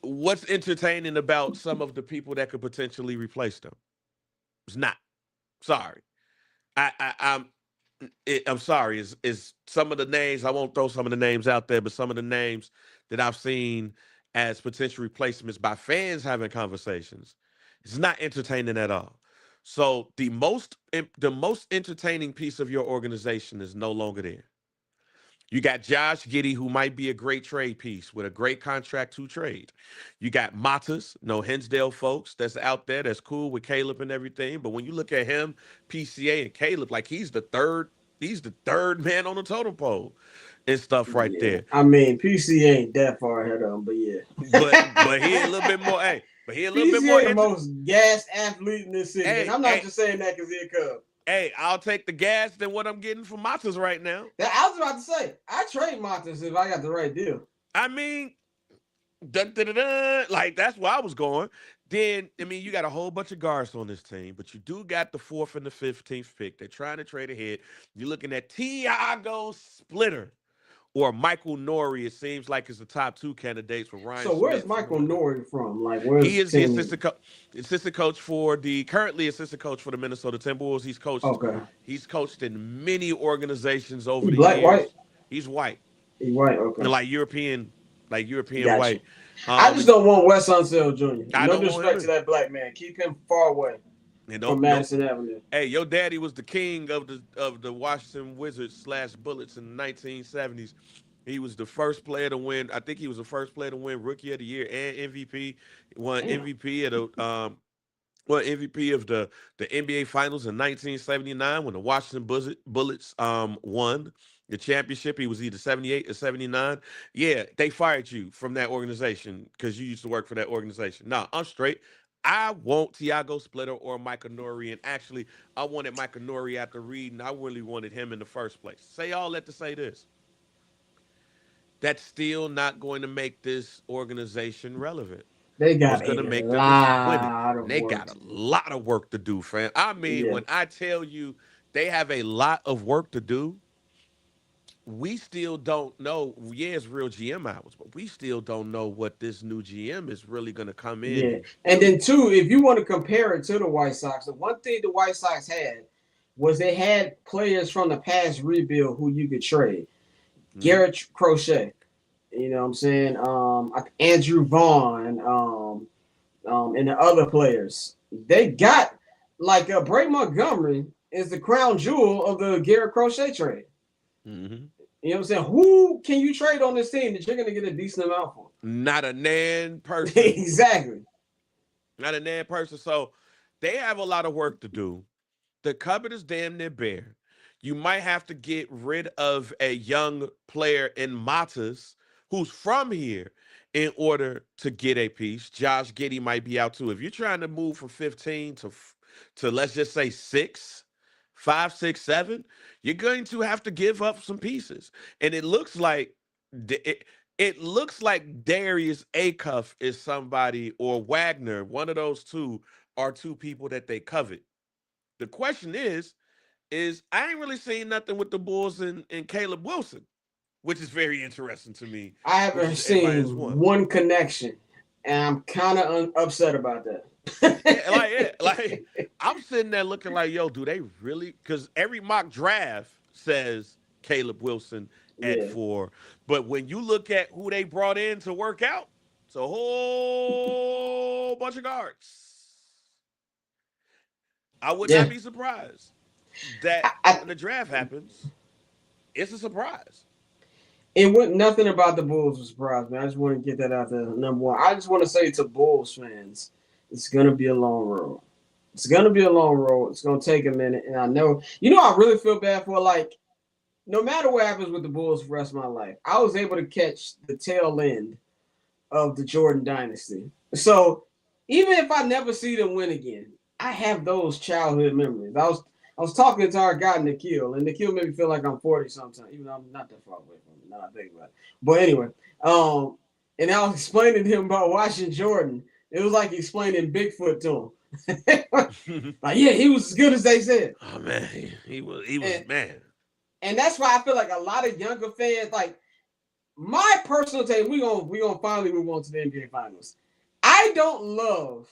what's entertaining about some of the people that could potentially replace them? It's not. Sorry. I'm I'm sorry. Is some of the names I won't throw some of the names out there, but some of the names that I've seen as potential replacements by fans having conversations, it's not entertaining at all. So the most entertaining piece of your organization is no longer there. You got Josh Giddey, who might be a great trade piece with a great contract to trade. You got Matas, no Hinsdale folks that's out there that's cool with Caleb and everything. But when you look at him, PCA and Caleb, like he's the third man on the totem pole and stuff right Yeah. there. I mean, PC ain't that far ahead of him, but But he a yeah. little bit more, hey, but he a little bit more PCA the most gassed athlete in this city, and hey, I'm not hey, just saying that because he's a Cub. hey, I'll take the gas than what I'm getting from Matas right now. I was about to say, I trade Montes if I got the right deal. I mean, dun, dun, dun, dun, like that's where I was going. Then I mean, you got a whole bunch of guards on this team, but you do got the fourth and the 15th pick. They're trying to trade ahead. You're looking at Tiago Splitter or Michael Nori. It seems like it's the top two candidates for Ryan So where's Smith. Michael Nori from? Like, He where's is the team? assistant coach for the currently assistant coach for the Minnesota Timberwolves. Okay, He's coached in many organizations over he the black, white, years. He's white, he white. Okay, like European got you. white. I just don't want Wes Unseld Jr. I No don't want him disrespect to either. that black man. Keep him far away And from don't. Madison Avenue. Hey, your daddy was the king of the Washington Wizards slash Bullets in the 1970s. He was the first player to win. I think he was the first player to win Rookie of the Year and MVP. Won Damn. MVP of the MVP of the NBA Finals in 1979 when the Washington Bullets won the championship. He was either 78 or 79. Yeah, they fired you from that organization because you used to work for that organization. No, I'm straight. I want Tiago Splitter or Micah Nori, and actually, I wanted Micah Nori after reading. I really wanted him in the first place. Say all that to say this. That's still not going to make this organization relevant. They What's got going to a make them is winning. lot And of they work got to a do. lot of work to do, fam. I mean, Yeah, when I tell you they have a lot of work to do, we still don't know. Yeah, it's real GM hours, but we still don't know what this new GM is really going to come in yeah. and And do. then two, if you want to compare it to the White Sox, the one thing the White Sox had was they had players from the past rebuild who you could trade. Mhm. Garrett Crochet, you know what I'm saying? Andrew Vaughn, and the other players. They got like Bray Montgomery is the crown jewel of the Garrett Crochet trade. Mhm. You know what I'm saying? Who can you trade on this team that you're going to get a decent amount for? Not a nan person. Exactly. Not a nan person. So they have a lot of work to do. The cupboard is damn near bare. You might have to get rid of a young player in Matas who's from here in order to get a piece. Josh Giddey might be out too. If you're trying to move from 15 to let's just say 5, 6, 7, you're going to have to give up some pieces. And it looks like Darius Acuff is somebody, or Wagner, one of those two are two people that they covet. The question is I ain't really seen nothing with the Bulls and Caleb Wilson, which is very interesting to me, I which haven't is everybody seen has won. one connection, and I'm kind of upset about that. Yeah, I'm sitting there looking like, yo, do they really? Because every mock draft says Caleb Wilson at Yeah, 4, but when you look at who they brought in to work out, it's a whole bunch of guards. I would not yeah. be surprised that I, when the draft happens, it's a surprise. it went nothing about the Bulls was surprised me. I just want to get that out there. Number one, I just want to say to Bulls fans, it's gonna be a long road. It's gonna be a long road. It's gonna take a minute, and I know. I really feel bad for like no matter what happens with the Bulls for the rest of my life, I was able to catch the tail end of the Jordan dynasty. So even if I never see them win again, I have those childhood memories. I was talking to our guy Nikhil, and Nikhil made me feel like I'm 40 sometimes, even though I'm not that far away from it. Now I think about it. But anyway, and I was explaining to him about watching Jordan. It was like explaining Bigfoot to him. Like, yeah, he was as good as they said. Oh man, he was And man. and that's why I feel like a lot of younger fans, like my personal take, we gonna finally move on to the NBA Finals. I don't love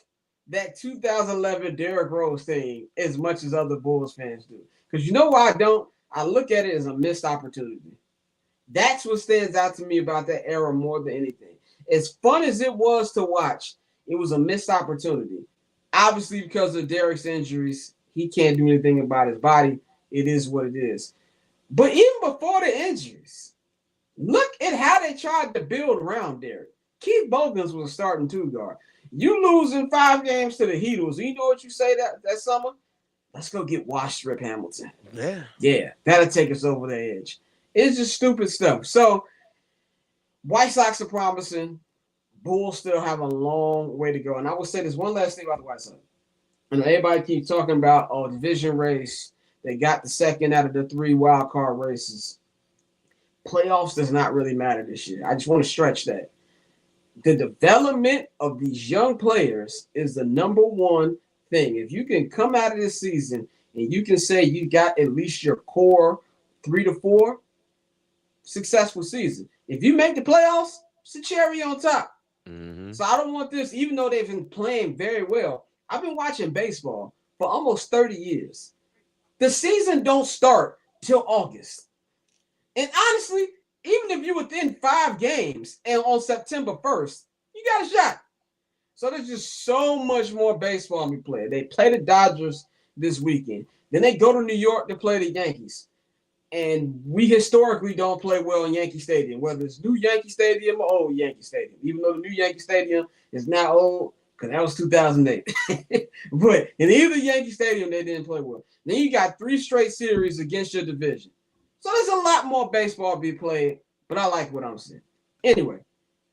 that 2011 Derrick Rose thing as much as other Bulls fans do, because you know why I don't. I look at it as a missed opportunity. That's what stands out to me about that era more than anything. As fun as it was to watch, it was a missed opportunity. Obviously, because of Derrick's injuries, he can't do anything about his body. It is what it is. But even before the injuries, look at how they tried to build around Derrick. Keith Bogans was a starting two guard. You losing 5 games to the Heatles. You know what you say that summer? Let's go get Wash Rip Hamilton. Yeah. Yeah, that'll take us over the edge. It's just stupid stuff. So, White Sox are promising. Bulls still have a long way to go. And I will say this one last thing about the White Sox. And everybody keeps talking about, division race. They got the second out of the 3 wild card races. Playoffs does not really matter this year. I just want to stretch that. The development of these young players is the number one thing. If you can come out of this season and you can say you got at least your core 3 to 4, successful season. If you make the playoffs, it's a cherry on top. Mm-hmm. So I don't want this, even though they've been playing very well. I've been watching baseball for almost 30 years. The season don't start till August. And honestly, even if you're within 5 games and on September 1st, you got a shot. So there's just so much more baseball we play. They play the Dodgers this weekend. Then they go to New York to play the Yankees. And we historically don't play well in Yankee Stadium, whether it's new Yankee Stadium or old Yankee Stadium, even though the new Yankee Stadium is now old because that was 2008. But in either Yankee Stadium, they didn't play well. Then you got 3 straight series against your division. So there's a lot more baseball to be played, but I like what I'm seeing. Anyway,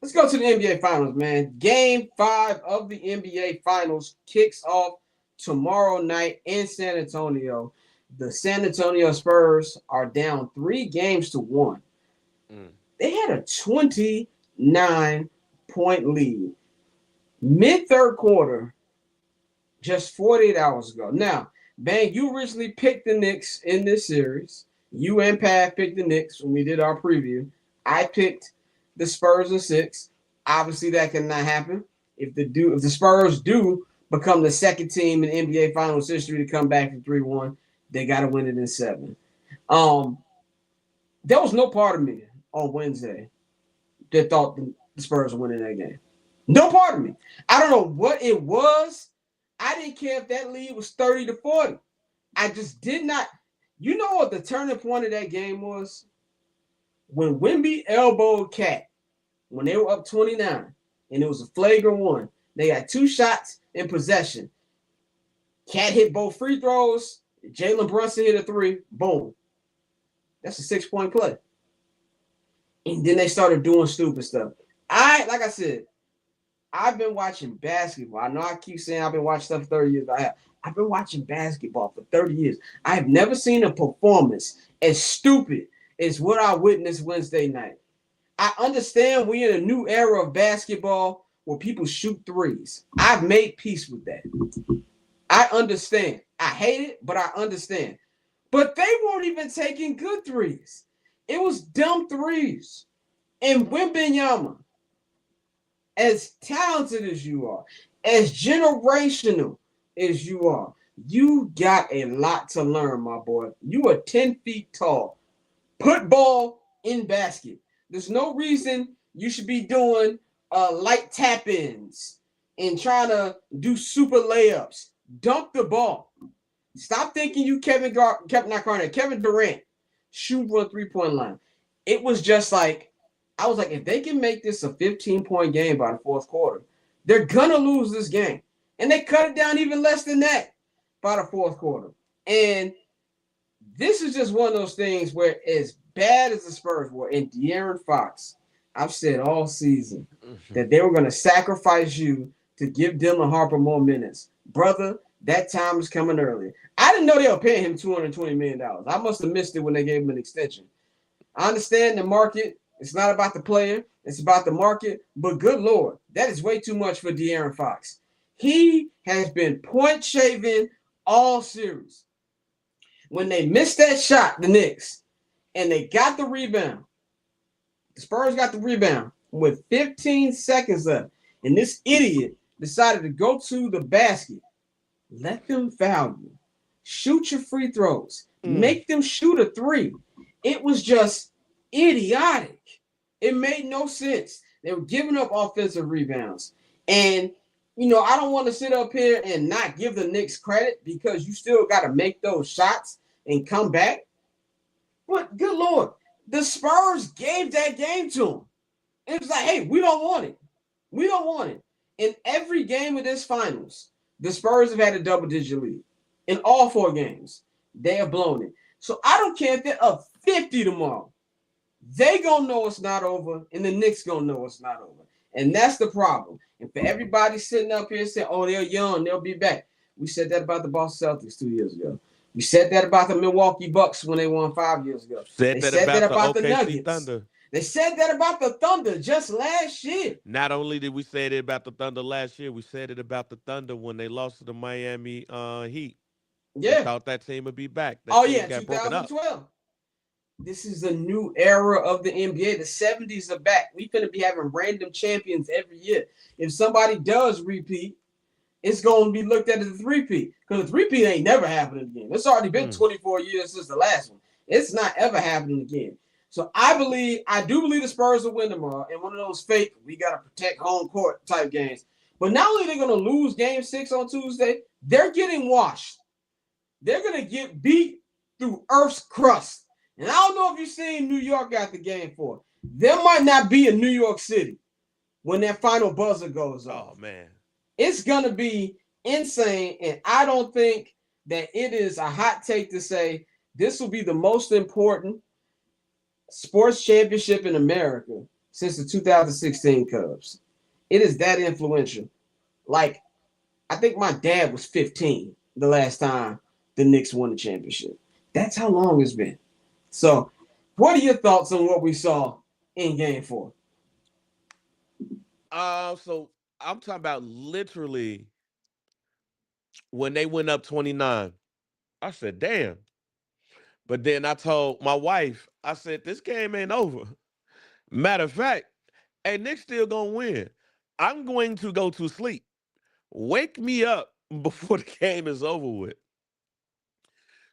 Let's go to the NBA Finals, man. Game 5 of the NBA Finals kicks off tomorrow night in San Antonio. The San Antonio Spurs are down 3-1. They had a 29-point lead. Mid-third quarter, just 48 hours ago. Now, Bang, you originally picked the Knicks in this series. You and Pat picked the Knicks when we did our preview. I picked the Spurs in 6. Obviously, that cannot happen. If the Spurs do become the second team in NBA Finals history to come back from 3-1, they got to win it in 7. There was no part of me on Wednesday that thought the Spurs were winning that game. No part of me. I don't know what it was. I didn't care if that lead was 30-40. I just did not. You know what the turning point of that game was? When Wemby elbowed Cat, when they were up 29, and it was a flagrant one. They had 2 shots in possession. Cat hit both free throws. Jalen Brunson hit a 3. Boom. That's a 6-point play. And then they started doing stupid stuff. Like I said, I've been watching basketball. I know I keep saying I've been watching stuff for 30 years. I've been watching basketball for 30 years. I have never seen a performance as stupid as what I witnessed Wednesday night. I understand we're in a new era of basketball where people shoot threes. I've made peace with that. I understand. I hate it, but I understand. But they weren't even taking good threes. It was dumb threes. And Wembanyama, as talented as you are, as generational as you are, you got a lot to learn, my boy. You are 10 feet tall. Put ball in basket. There's no reason you should be doing light tap-ins and trying to do super layups. Dunk the ball. Stop thinking you Kevin Durant shoot for a 3-point line. It was just like, I was like, if they can make this a 15-point game by the fourth quarter, they're going to lose this game. And they cut it down even less than that by the fourth quarter. And this is just one of those things where, as bad as the Spurs were, and De'Aaron Fox, I've said all season that they were going to sacrifice you to give Dylan Harper more minutes. Brother, that time is coming early. I didn't know they were paying him $220 million. I must have missed it when they gave him an extension. I understand the market. It's not about the player. It's about the market. But good Lord, that is way too much for De'Aaron Fox. He has been point shaving all series. When they missed that shot, the Knicks, and they got the rebound, the Spurs got the rebound with 15 seconds left, and this idiot decided to go to the basket. Let them foul you. Shoot your free throws. Make them shoot a 3. It was just idiotic. It made no sense. They were giving up offensive rebounds. And, I don't want to sit up here and not give the Knicks credit because you still got to make those shots and come back. But good Lord, the Spurs gave that game to them. It was like, hey, we don't want it. We don't want it. In every game of this finals, the Spurs have had a double-digit lead. In all 4 games, they have blown it. So I don't care if they're up 50 tomorrow. They going to know it's not over, and the Knicks going to know it's not over. And that's the problem. And for everybody sitting up here saying, oh, they're young, they'll be back. We said that about the Boston Celtics 2 years ago. We said that about the Milwaukee Bucks when they won 5 years ago. They said that about the Nuggets. Thunder. They said that about the Thunder just last year. Not only did we say it about the Thunder last year, we said it about the Thunder when they lost to the Miami Heat. Yeah. We thought that team would be back. That 2012. This is a new era of the NBA. The 70s are back. We finna be having random champions every year. If somebody does repeat, it's going to be looked at as a three-peat. Because a three-peat ain't never happening again. It's already been 24 years since the last one. It's not ever happening again. So I do believe the Spurs will win tomorrow. And one of those fake, we got to protect home court type games. But not only are they going to lose game 6 on Tuesday, they're getting washed. They're going to get beat through Earth's crust. And I don't know if you've seen New York got the game 4. There might not be a New York City when that final buzzer goes off. Oh, man. It's going to be insane. And I don't think that it is a hot take to say this will be the most important sports championship in America since the 2016 Cubs. It is that influential. Like, I think my dad was 15 the last time the Knicks won the championship. That's how long it's been. So, what are your thoughts on what we saw in Game 4? So I'm talking about literally when they went up 29. I said, damn. But then I told my wife, I said, this game ain't over. Matter of fact, hey, Nick's still gonna win. I'm going to go to sleep. Wake me up before the game is over with.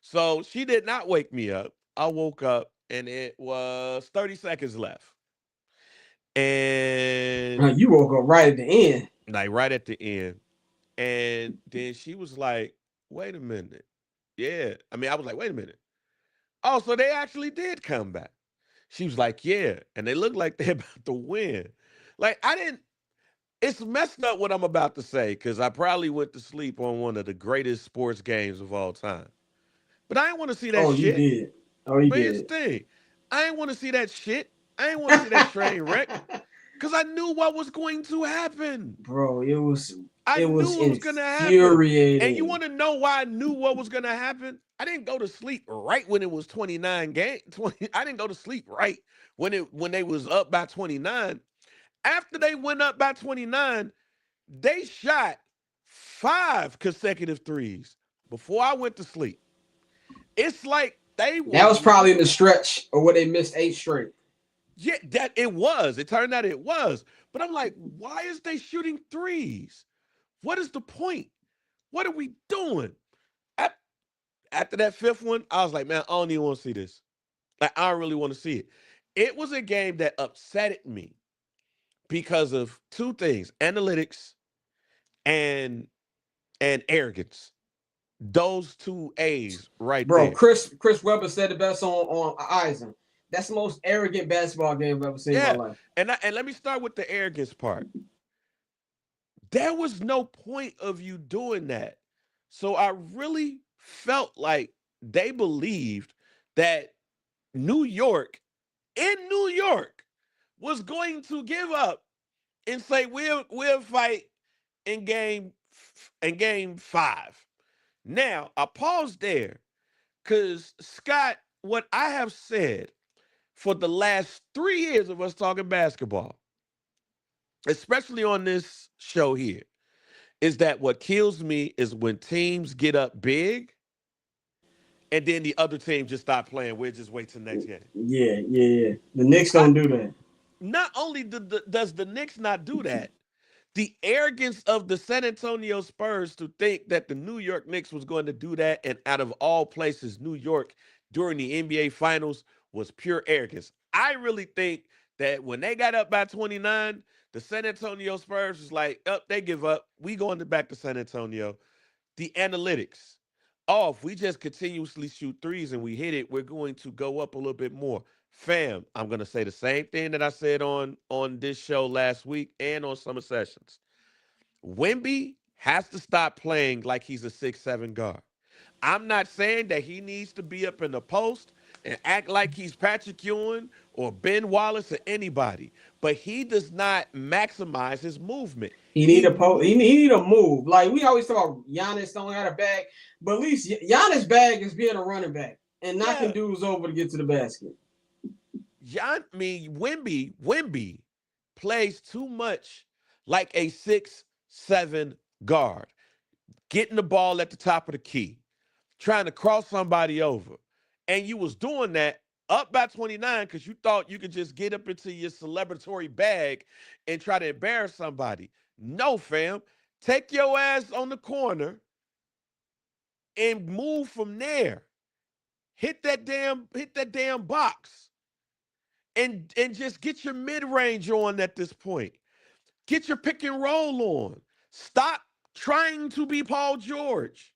So she did not wake me up. I woke up and it was 30 seconds left. And You woke up right at the end. like right at the end. And then she was like, wait a minute. Yeah. I mean, I was like, wait a minute. Oh, so they actually did come back. She was like, yeah. And they look like they're about to win. Like, I didn't, it's messed up what I'm about to say because I probably went to sleep on one of the greatest sports games of all time. But I didn't want to see that Oh, you shit. did. Oh, you But here's the did. thing I didn't want to see that shit. I didn't want to see that train wreck because I knew what was going to happen. Bro, it was I it was knew it was going to happen. And you infuriating. want to know why I knew what was going to happen? I didn't go to sleep right when it was 29 game 20. I didn't go to sleep right when they was up by 29. After they went up by 29, they shot 5 consecutive threes before I went to sleep. It's like they That was was probably in the stretch or where they missed 8 straight. yeah, that it was. It turned out it was. But I'm like, why is they shooting threes? What is the point? What are we doing? After that fifth one, I was like, man, I don't even want to see this. Like, I don't really want to see it. It was a game that upset me because of two things: analytics and arrogance. Those two A's right Bro, there. Chris Webber said the best on Eisen. That's the most arrogant basketball game I've ever seen in my Yeah, life. and let me start with the arrogance part. There was no point of you doing that. So I really felt like they believed that New York, in New York, was going to give up and say we'll fight in game 5. Now I pause there because Scott, what I have said for the last 3 years of us talking basketball, especially on this show here, is that what kills me is when teams get up big and then the other team just stop playing. We'll just wait till the next game. Yeah. The Knicks I, don't do that. not only does the Knicks not do that, the arrogance of the San Antonio Spurs to think that the New York Knicks was going to do that, and out of all places, New York during the NBA Finals was pure arrogance. I really think that when they got up by 29, the San Antonio Spurs was like, up, they give up. We going back to San Antonio. The analytics. Oh, if we just continuously shoot threes and we hit it, we're going to go up a little bit more. Fam, I'm gonna say the same thing that I said on this show last week and on Summer Sessions. Wemby has to stop playing like he's a 6'7" guard. I'm not saying that he needs to be up in the post and act like he's Patrick Ewing or Ben Wallace or anybody, but he does not maximize his movement. He need a he need a move. Like we always talk about Giannis don't have a bag, but at least Giannis' bag is being a running back and knocking Yeah, dudes over to get to the basket. Wemby plays too much like a 6'7" guard, getting the ball at the top of the key, trying to cross somebody over. And you was doing that up by 29 because you thought you could just get up into your celebratory bag and try to embarrass somebody. No, fam. Take your ass on the corner and move from there. Hit that damn box. And just get your mid-range on at this point. Get your pick and roll on. Stop trying to be Paul George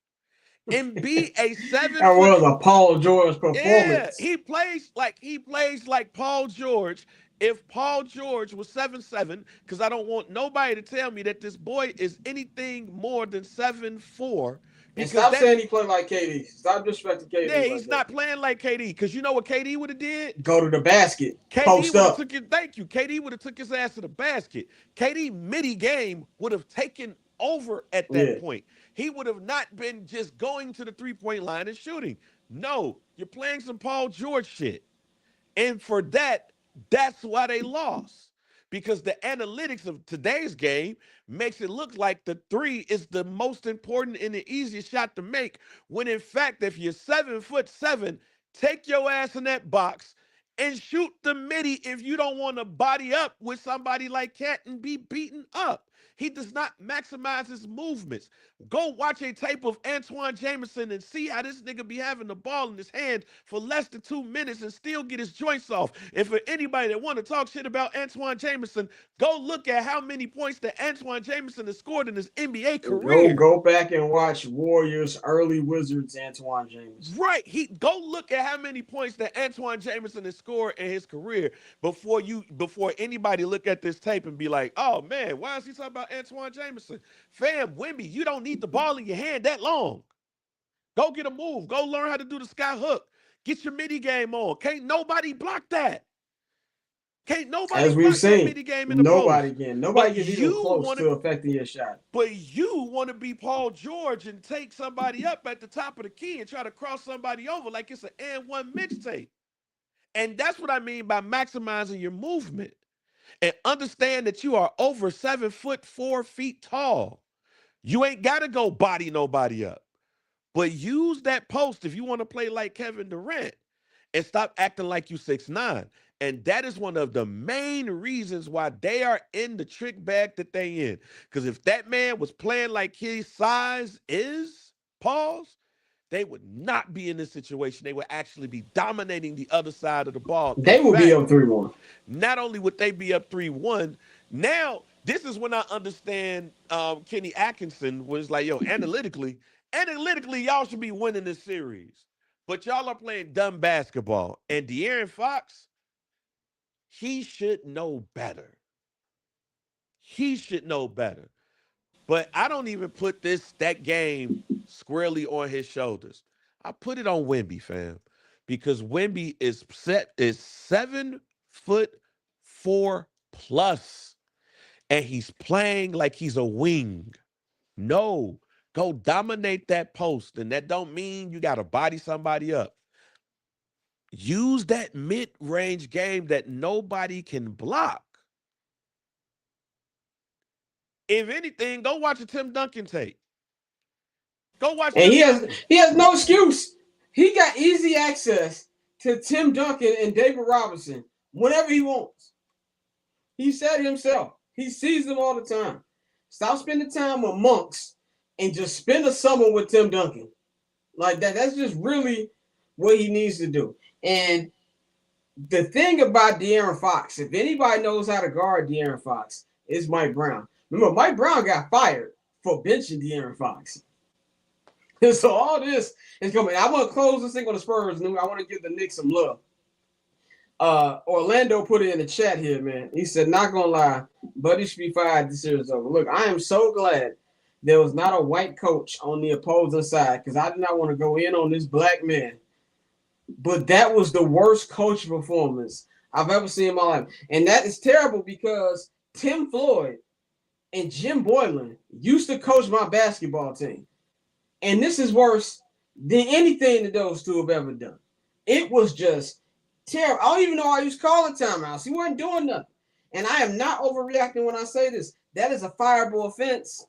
and be a seven That foot. was a Paul George Yeah, performance. he plays like Paul George. If Paul George was 7'7", because I don't want nobody to tell me that this boy is anything more than 7'4", And Because stop saying he played like KD. Stop disrespecting KD. yeah, like he's that. not playing like KD. Because you know what KD would have did? Go to the basket. KD Post would have up. took it. Thank you. KD would have took his ass to the basket. KD midi game would have taken over at that Yeah. point. He would have not been just going to the 3-point line and shooting. No, you're playing some Paul George shit. And for that, that's why they lost. Because the analytics of today's game makes it look like the three is the most important and the easiest shot to make. When in fact, if you're 7'7", take your ass in that box and shoot the midi if you don't want to body up with somebody like Cat and be beaten up. He does not maximize his movements. Go watch a tape of Antoine Jameson and see how this nigga be having the ball in his hand for less than 2 minutes and still get his joints off. And for anybody that want to talk shit about Antoine Jameson, go look at how many points that Antoine Jameson has scored in his NBA career. Go back and watch Warriors, early Wizards, Antoine Jameson. Right. Go look at how many points that Antoine Jameson has scored in his career before anybody look at this tape and be like, oh man, why is he talking about Antoine Jameson? Fam, Wemby, you don't need the ball in your hand that long. Go get a move. Go learn how to do the sky hook. Get your midi game on. Can't nobody block that. Can't nobody As block we've that seen, midi game in the nobody post. can. Nobody But gets even you close wanna- to affecting your shot. But you want to be Paul George and take somebody up at the top of the key and try to cross somebody over like it's an and one mixtape. And that's what I mean by maximizing your movement. And understand that you are over 7'4" tall. You ain't got to go body nobody up. But use that post if you want to play like Kevin Durant and stop acting like you 6'9". And that is one of the main reasons why they are in the trick bag that they in. Because if that man was playing like his size is, pause, they would not be in this situation. They would actually be dominating the other side of the ball. They will be up 3-1. Not only would they be up 3-1, now this is when I understand Kenny Atkinson was like, yo, analytically, y'all should be winning this series. But y'all are playing dumb basketball. And De'Aaron Fox, he should know better. He should know better. But I don't even put that game squarely on his shoulders. I put it on Wemby, fam. Because Wemby is 7'4" plus. And he's playing like he's a wing. No. Go dominate that post. And that don't mean you got to body somebody up. Use that mid-range game that nobody can block. If anything, go watch a Tim Duncan tape. Go watch. And he has no excuse. He got easy access to Tim Duncan and David Robinson whenever he wants. He said it himself. He sees them all the time. Stop spending time with monks and just spend a summer with Tim Duncan. Like that. That's just really what he needs to do. And the thing about De'Aaron Fox, if anybody knows how to guard De'Aaron Fox, it's Mike Brown. Remember, Mike Brown got fired for benching De'Aaron Fox. And so all this is coming. I want to close this thing on the Spurs, and I want to give the Knicks some love. Orlando put it in the chat here, man. He said, not going to lie, Buddy should be fired. This series is over. Look, I am so glad there was not a white coach on the opposing side because I did not want to go in on this black man. But that was the worst coach performance I've ever seen in my life. And that is terrible because Tim Floyd and Jim Boylan used to coach my basketball team. And this is worse than anything that those two have ever done. It was just terrible. I don't even know why he was calling timeouts. He wasn't doing nothing. And I am not overreacting when I say this. That is a fireable offense.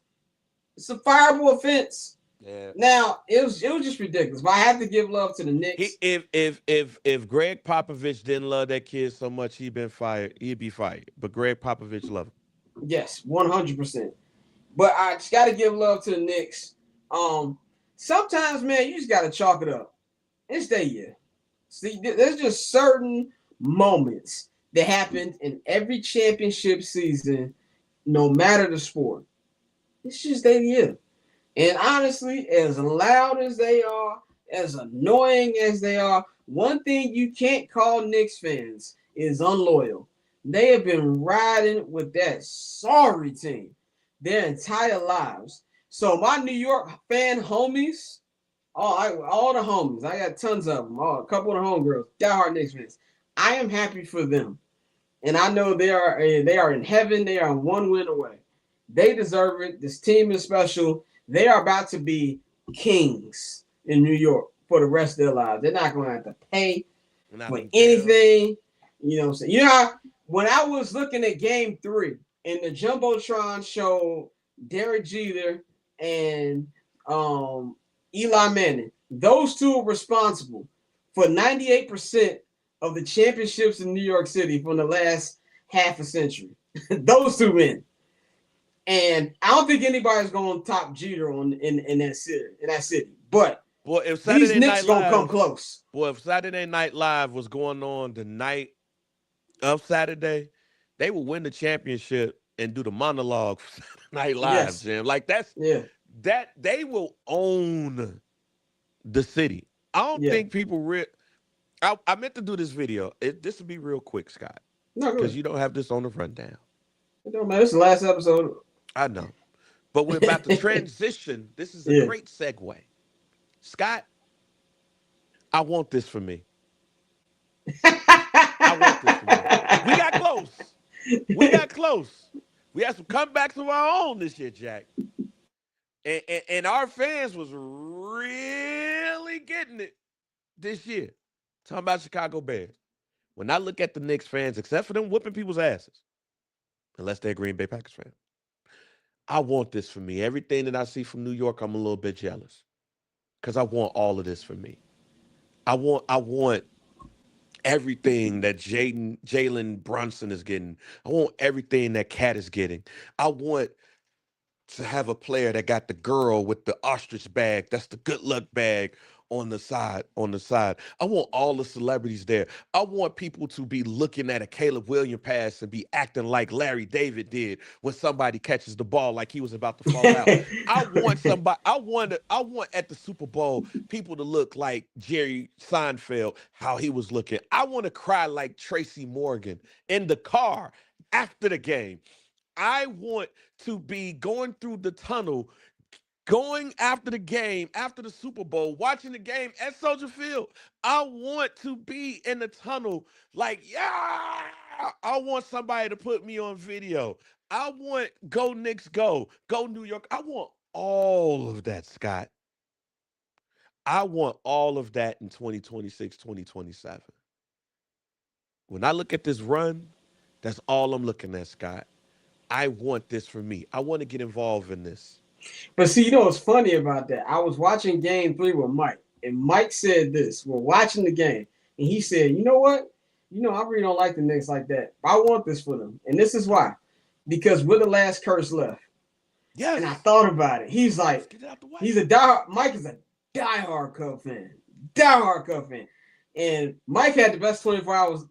It's a fireable offense. Yeah. Now, it was just ridiculous. But I have to give love to the Knicks. If Greg Popovich didn't love that kid so much, he'd be fired. But Greg Popovich loved him. Yes, 100%. But I just got to give love to the Knicks. Sometimes, man, you just got to chalk it up. It's their year. See, there's just certain moments that happened in every championship season, no matter the sport. It's just their year. And honestly, as loud as they are, as annoying as they are, one thing you can't call Knicks fans is unloyal. They have been riding with that sorry team their entire lives. So my New York fan homies, all the homies, I got tons of them. A couple of the homegirls, diehard Knicks fans. I am happy for them, and I know they are in heaven. They are one win away. They deserve it. This team is special. They are about to be kings in New York for the rest of their lives. They're not going to have to pay for anything. You know what I'm saying? You know how, when I was looking at Game 3 and the Jumbotron showed Derek Jeter and Eli Manning, those two are responsible for 98% of the championships in New York City from the last half a century. Those two men. And I don't think anybody's going to top Jeter in that city. But boy, if these Saturday Knicks Night going to Live, come close. Boy, if Saturday Night Live was going on the night of Saturday, they would win the championship and do the monologue for Saturday Night Live, Jim. Like that they will own the city. I don't think people I meant to do this video. This will be real quick, Scott. No, because you don't have this on the rundown. It don't matter. This is the last episode. I know. But we're about to transition. This is a great segue. Scott, I want this for me. I want this for me. We got close. We had some comebacks of our own this year, Jack. And our fans was really getting it this year. Talking about Chicago Bears. When I look at the Knicks fans, except for them whooping people's asses, unless they're Green Bay Packers fans, I want this for me. Everything that I see from New York, I'm a little bit jealous because I want all of this for me. I want everything that Jalen Brunson is getting. I want everything that Cat is getting. I want to have a player that got the girl with the ostrich bag. That's the good luck bag on the side. I want all the celebrities there. I want people to be looking at a Caleb Williams pass and be acting like Larry David did when somebody catches the ball like he was about to fall out. I want at the Super Bowl people to look like Jerry Seinfeld, how he was looking. I want to cry like Tracy Morgan in the car after the game. I want to be going through the tunnel, going after the game, after the Super Bowl, watching the game at Soldier Field. I want to be in the tunnel like, yeah, I want somebody to put me on video. I want go Knicks, go New York. I want all of that, Scott. I want all of that in 2026, 2027. When I look at this run, that's all I'm looking at, Scott. I want this for me. I want to get involved in this. But see, you know what's funny about that? I was watching Game 3 with Mike, and Mike said this. We're watching the game, and he said, you know what? I really don't like the Knicks like that. I want this for them. And this is why. Because we're the last curse left. Yes. And I thought about it. He's like, Mike is a diehard Cub fan. Diehard Cub fan. And Mike had the best 24 hours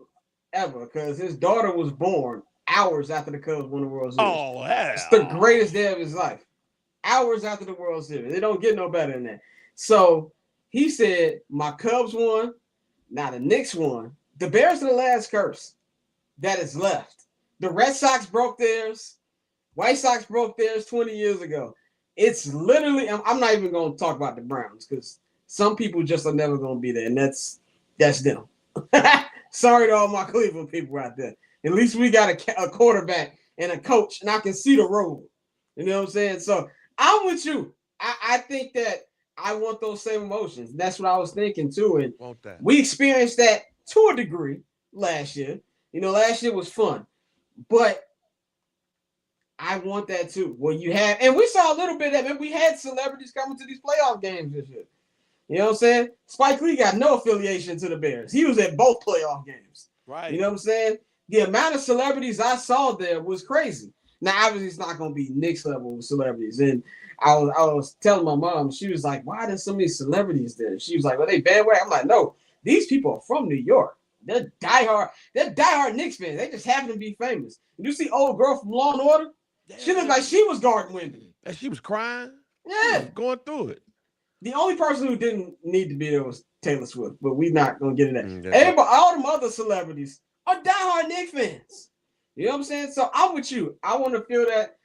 ever because his daughter was born hours after the Cubs won the World Series. Oh, yeah. It's the greatest day of his life. Hours after the World Series. They don't get no better than that. So he said, my Cubs won. Now the Knicks won. The Bears are the last curse that is left. The Red Sox broke theirs. White Sox broke theirs 20 years ago. It's literally, I'm not even going to talk about the Browns because some people just are never going to be there. And that's them. Sorry to all my Cleveland people out there. At least we got a quarterback and a coach, and I can see the road. You know what I'm saying? So I'm with you. I think that I want those same emotions. That's what I was thinking too. And we experienced that to a degree last year. Last year was fun. But I want that too. Well, and we saw a little bit of it. We had celebrities coming to these playoff games this year. You know what I'm saying? Spike Lee got no affiliation to the Bears. He was at both playoff games. Right. You know what I'm saying? The amount of celebrities I saw there was crazy. Now, obviously, it's not going to be Knicks level celebrities. And I was telling my mom, she was like, why are there so many celebrities there? She was like, well, they bandwagon. I'm like, no, these people are from New York. They're diehard Knicks fans. They just happen to be famous. Did you see old girl from Law and Order? Yeah. She looked like she was guarding women. And she was crying? Yeah. Was going through it. The only person who didn't need to be there was Taylor Swift, but we're not going to get into that. Everybody, all them other celebrities are diehard Knicks fans. You know what I'm saying? So I'm with you. I want to feel that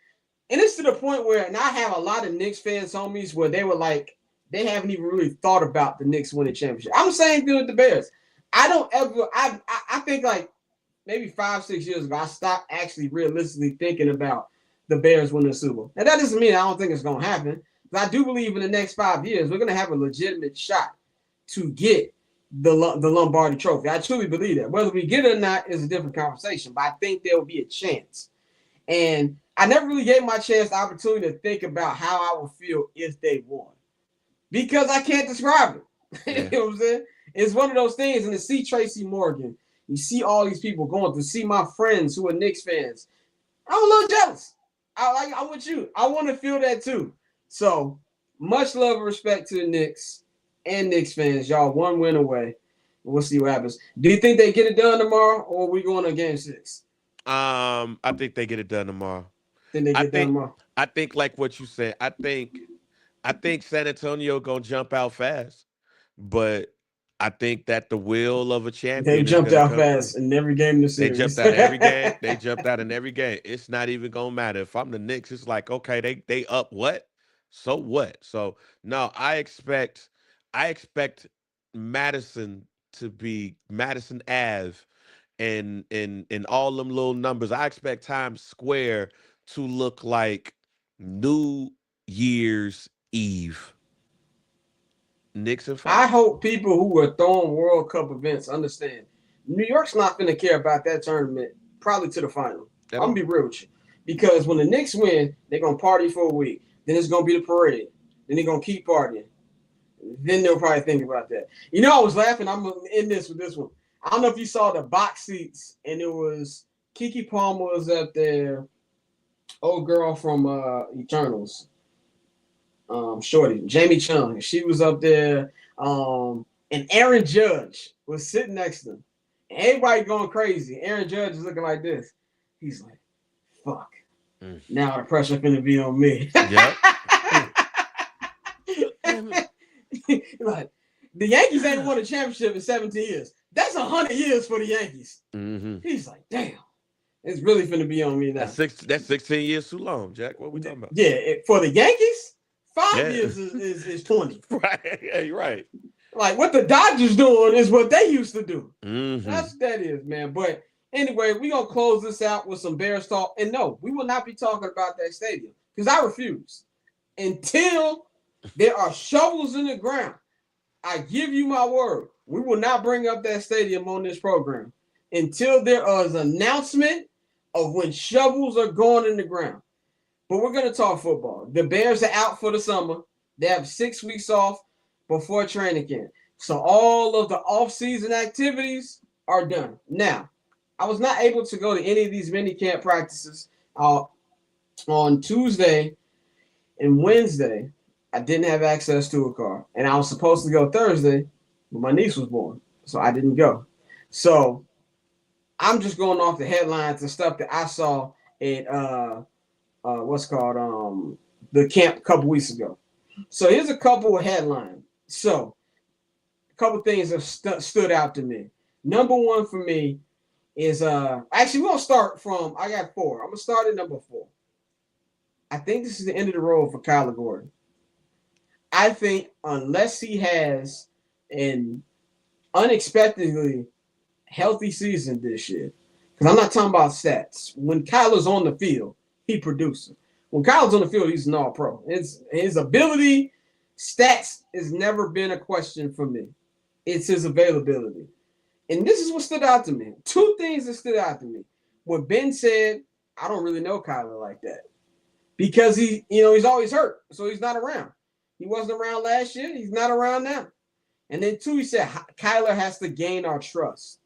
And it's to the point where, and I have a lot of Knicks fans homies where they were like, they haven't even really thought about the Knicks winning championship. I'm the same thing with the Bears. I think like maybe 5-6 years ago, I stopped actually realistically thinking about the Bears winning the Super Bowl. And that doesn't mean I don't think it's going to happen. But I do believe in the next 5 years, we're going to have a legitimate shot to get the Lombardi Trophy. I truly believe that. Whether we get it or not is a different conversation, but I think there will be a chance. And I never really gave my chance the opportunity to think about how I would feel if they won. Because I can't describe it. Yeah. You know what I'm saying? It's one of those things, and to see Tracy Morgan, you see all these people going to see my friends who are Knicks fans. I'm a little jealous. I'm with you. I want to feel that too. So much love and respect to the Knicks and Knicks fans. Y'all 1 win away. We'll see what happens. Do you think they get it done tomorrow, or are we going to Game 6? I think they get it done tomorrow. Done tomorrow? I think like what you said. I think San Antonio gonna jump out fast, but I think that the will of a champion. They jumped out fast in every game in the series. They jumped out every game. They jumped out in every game. It's not even gonna matter. If I'm the Knicks, it's like, okay, they up what? So what? So no, I expect Madison to be Madison Ave and all them little numbers. I expect Times Square to look like New Year's Eve. Knicks and I hope people who are throwing World Cup events understand New York's not going to care about that tournament probably to the final. I'm going to be real with you. Because when the Knicks win, they're going to party for a week. Then it's going to be the parade. Then they're going to keep partying. Then they'll probably think about that. You know, I was laughing. I'm going to end this with this one. I don't know if you saw the box seats, and it was Keke Palmer was up there. Old girl from Eternals. Shorty, Jamie Chung. She was up there. And Aaron Judge was sitting next to him. And everybody going crazy. Aaron Judge is looking like this. He's like, fuck. Now the pressure finna be on me. Yep. Like, the Yankees ain't won a championship in 17 years. That's 100 years for the Yankees. Mm-hmm. He's like, damn. It's really finna be on me now. That's 16 years too long, Jack. What are we talking about? Yeah, for the Yankees, 5 years is 20. Right. Yeah, you're right. Like what the Dodgers doing is what they used to do. Mm-hmm. That's what that is, man. But anyway, we're going to close this out with some Bears talk. And no, we will not be talking about that stadium because I refuse. Until there are shovels in the ground, I give you my word, we will not bring up that stadium on this program until there is an announcement of when shovels are going in the ground. But we're going to talk football. The Bears are out for the summer. They have 6 weeks off before training camp. So all of the off-season activities are done. Now, I was not able to go to any of these mini camp practices on Tuesday and Wednesday. I didn't have access to a car. And I was supposed to go Thursday, but my niece was born. So I didn't go. So I'm just going off the headlines and stuff that I saw at the camp a couple weeks ago. So here's a couple of headlines. So a couple things have stood out to me. Number one for me is actually we're gonna start from I got 4. I'm gonna start at number 4. I think this is the end of the road for Kyler Gordon. I think unless he has an unexpectedly healthy season this year, because I'm not talking about stats. When Kyler's on the field, he produces. When Kyler's on the field, he's an all-pro. His ability, stats has never been a question for me. It's his availability. And this is what stood out to me. 2 things that stood out to me. What Ben said, I don't really know Kyler like that. Because he's always hurt, so he's not around. He wasn't around last year. He's not around now. And then 2, he said, Kyler has to gain our trust.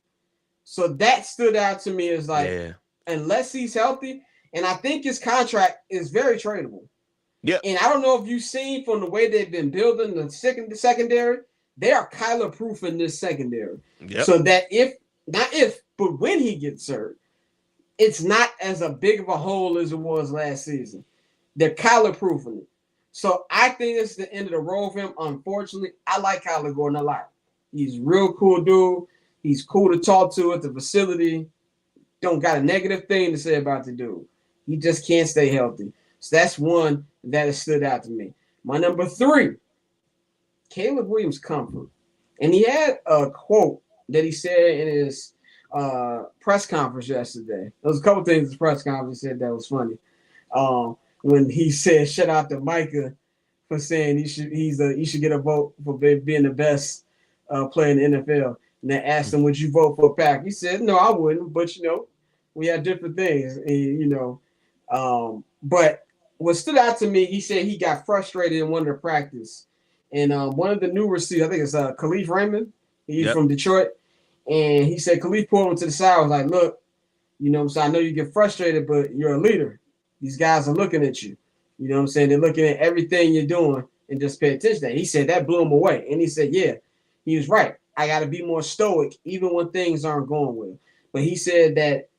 So that stood out to me as like, unless he's healthy, and I think his contract is very tradable. Yeah. And I don't know if you've seen from the way they've been building the secondary, they are Kyler proof in this secondary. Yep. So that but when he gets hurt, it's not as a big of a hole as it was last season. They're Kyler proofing it. So I think it's the end of the road for him. Unfortunately, I like Kyler Gordon a lot. He's a real cool dude. He's cool to talk to at the facility. Don't got a negative thing to say about the dude. He just can't stay healthy. So that's one that has stood out to me. My number 3, Caleb Williams' comfort. And he had a quote that he said in his press conference yesterday. There was a couple things in his press conference he said that was funny. When he said, "Shout out to Micah for saying he should get a vote for being the best player in the NFL." And they asked him, "Would you vote for Pack?" He said, "No, I wouldn't." But we had different things. And, but what stood out to me, he said he got frustrated in one of the practice, and one of the new receivers, I think it's Khalif Raymond. He's Yep. from Detroit, and he said Khalif pulled him to the side. Was like, "Look, so I know you get frustrated, but you're a leader. These guys are looking at you. You know what I'm saying? They're looking at everything you're doing and just pay attention to that." He said that blew him away. And he said, yeah, he was right. I got to be more stoic even when things aren't going well. But he said that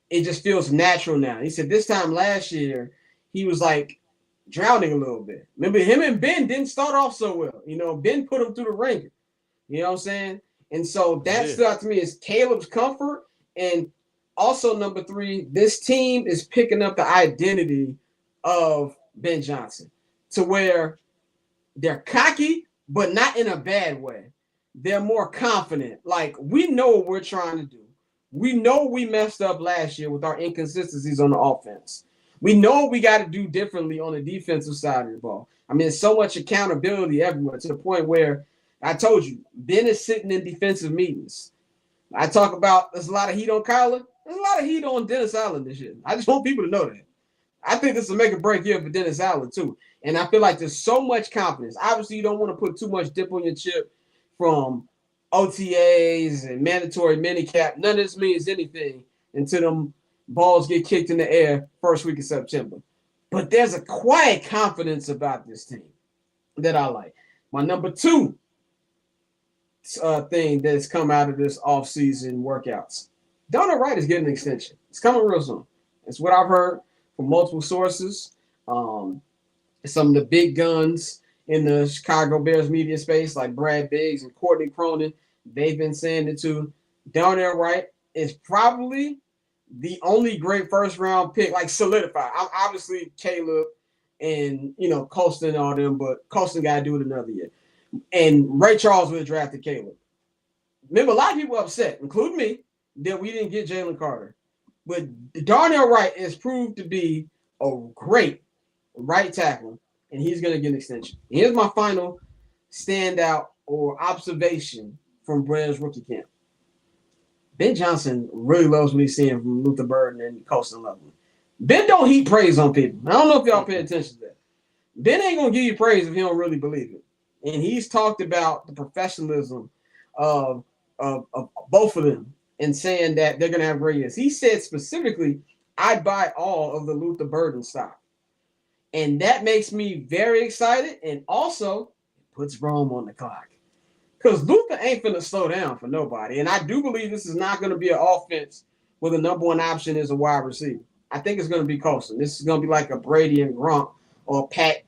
it just feels natural now. He said this time last year, he was like drowning a little bit. Remember, him and Ben didn't start off so well. Ben put him through the ringer. You know what I'm saying? And so that stood out to me as Caleb's comfort. And also, number 3, this team is picking up the identity of Ben Johnson to where they're cocky, but not in a bad way. They're more confident. Like, we know what we're trying to do. We know we messed up last year with our inconsistencies on the offense. We know we got to do differently on the defensive side of the ball. I mean, there's so much accountability everywhere to the point where I told you, Ben is sitting in defensive meetings. I talk about there's a lot of heat on Kyler. There's a lot of heat on Dennis Allen this year. I just want people to know that. I think this will make a break year for Dennis Allen, too. And I feel like there's so much confidence. Obviously, you don't want to put too much dip on your chip from OTAs and mandatory minicap. None of this means anything until them balls get kicked in the air first week of September. But there's a quiet confidence about this team that I like. My number 2 thing that's come out of this offseason workouts. Donald Wright is getting an extension. It's coming real soon. It's what I've heard from multiple sources. Some of the big guns in the Chicago Bears media space, like Brad Biggs and Courtney Cronin, they've been saying it too. Darnell Wright is probably the only great first round pick, like solidified. I'm obviously Caleb and Colston and all them, but Colston got to do it another year. And Ray Charles would have drafted Caleb. Remember, a lot of people upset, including me, that we didn't get Jalen Carter. But Darnell Wright is proved to be a great right tackle, and he's going to get an extension. Here's my final standout or observation from Bears rookie camp. Ben Johnson really loves what he's seeing from Luther Burden and Colston Loveland. Ben don't heap praise on people. I don't know if y'all pay attention to that. Ben ain't going to give you praise if he don't really believe it. And he's talked about the professionalism of both of them and saying that they're going to have great years. He said specifically, I buy all of the Luther Burden stock. And that makes me very excited and also puts Rome on the clock. Because Luther ain't finna slow down for nobody. And I do believe this is not going to be an offense where the number one option is a wide receiver. I think it's going to be Colston. This is going to be like a Brady and Gronk or Pat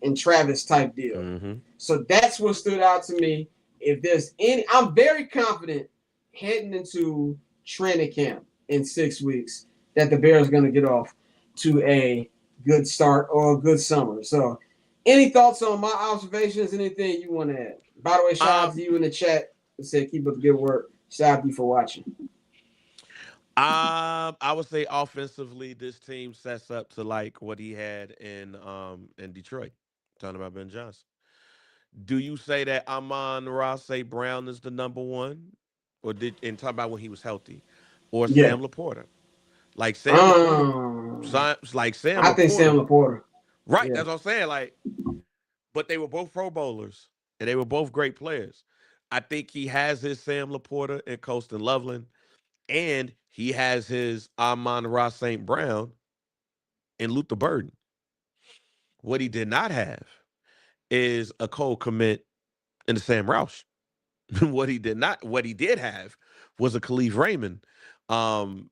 and Travis type deal. Mm-hmm. So that's what stood out to me. If there's any, I'm very confident heading into training camp in 6 weeks that the Bears are going to get off to a good start or a good summer. So any thoughts on my observations, anything you want to add? By the way, shout out to you in the chat. It said keep up the good work. Shout out to you for watching. I would say offensively, this team sets up to like what he had in Detroit. Talking about Ben Johnson. Do you say that Amon-Ra St. Brown is the number one, or and talk about when he was healthy, or Yeah. Sam Laporta? Like Sam Laporta, Sam I think Sam Laporta, Laporta. right? Yeah. That's what I'm saying. Like, but they were both Pro Bowlers, and they were both great players. I think he has his Sam Laporta and Colston Loveland, and he has his Amon-Ra St. Brown and Luther Burden. What he did not have is a Cole commit in the Sam Roush. What he did have was a Khalif Raymond um,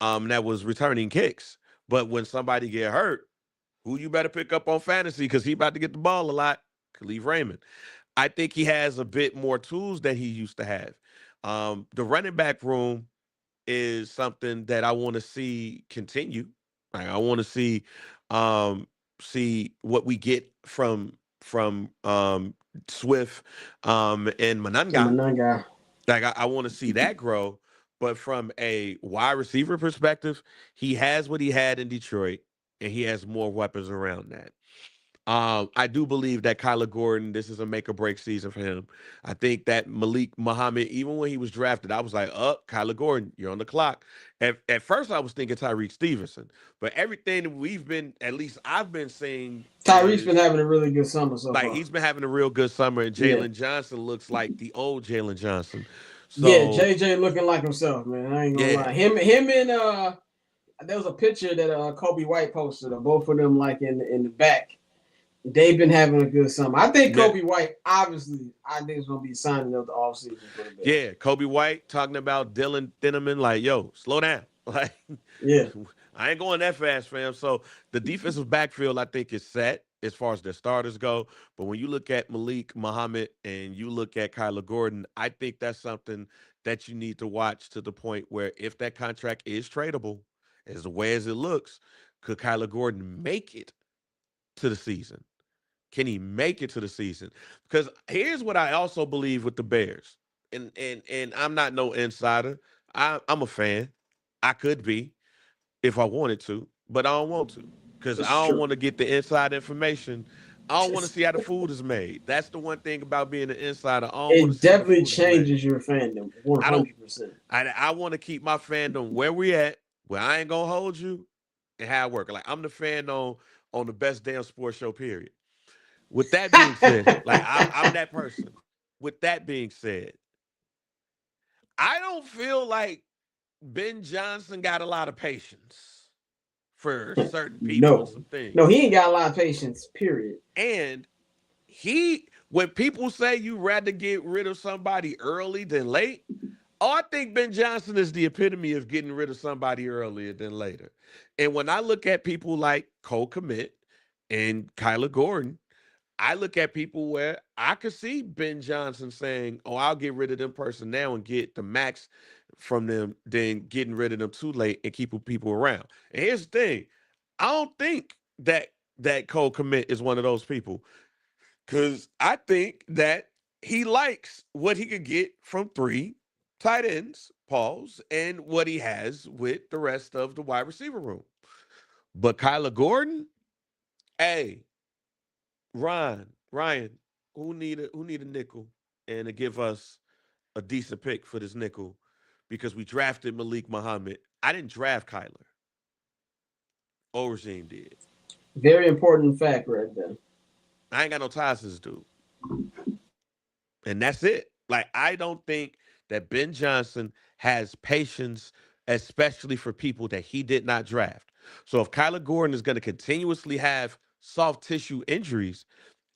that was returning kicks. But when somebody get hurt, who you better pick up on fantasy because he about to get the ball a lot? Khalif Raymond. I think he has a bit more tools than he used to have. The running back room is something that I want to see continue. Like, I want to see see what we get from Swift and Mananga. Mananga. Like I want to see that grow. But from a wide receiver perspective, he has what he had in Detroit, and he has more weapons around that. I do believe that Kyler Gordon, this is a make or break season for him. I think that Malik Muhammad, even when he was drafted, I was like, Kyler Gordon, you're on the clock. At first, I was thinking Tyreek Stevenson, but everything that we've been, at least I've been saying, Tyreek's been having a really good summer so like far. he's been having a real good summer, and Yeah. Jalen Johnson looks like the old Jalen Johnson. Yeah, So JJ looking like himself, man. I ain't gonna yeah, lie. Him and there was a picture that Kobe White posted of both of them like in the back. They've been having a good summer. I think Yeah. Kobe White, obviously, I think is gonna be signing up the offseason for the Bears. yeah, Kobe White talking about Dylan Thinneman, like, yo, slow down. Like, Yeah. I ain't going that fast, fam. So the defensive backfield, I think, is set as far as their starters go. But when you look at Malik Muhammad and you look at Kyler Gordon, I think that's something that you need to watch to the point where if that contract is tradable, as the way as it looks, could Kyler Gordon make it to the season? Can he make it to the season? Because here's what I also believe with the Bears, and I'm not no insider. I'm a fan. I could be if I wanted to, but I don't want to because It's I don't true. want to get the inside information. I don't want to see how the food is made. That's the one thing about being an insider. I don't want to It see how the definitely food is made. changes your fandom I don't. 100%. I want to keep my fandom where we at, where I ain't gonna hold you, and how it work. Like I'm the fan on the best damn sports show. Period. With that being said, like I'm that person. With that being said, I don't feel like Ben Johnson got a lot of patience for certain people and No. some things. No, he ain't got a lot of patience, period. And when people say you rather get rid of somebody early than late, I think Ben Johnson is the epitome of getting rid of somebody earlier than later. And when I look at people like Cole Kmet and Kyler Gordon, I look at people where I could see Ben Johnson saying, "Oh, I'll get rid of them person now and get the max from them, than getting rid of them too late and keeping people around." And here's the thing: I don't think that Cole Kmet is one of those people because I think that he likes what he could get from three tight ends, Pauls, and what he has with the rest of the wide receiver room. But Kyler Gordon, hey, Ryan, who need a nickel and to give us a decent pick for this nickel because we drafted Malik Muhammad. I didn't draft Kyler. Regime did. Very important fact right there. I ain't got no ties to this dude. And that's it. Like, I don't think that Ben Johnson has patience, especially for people that he did not draft. So if Kyler Gordon is going to continuously have soft tissue injuries,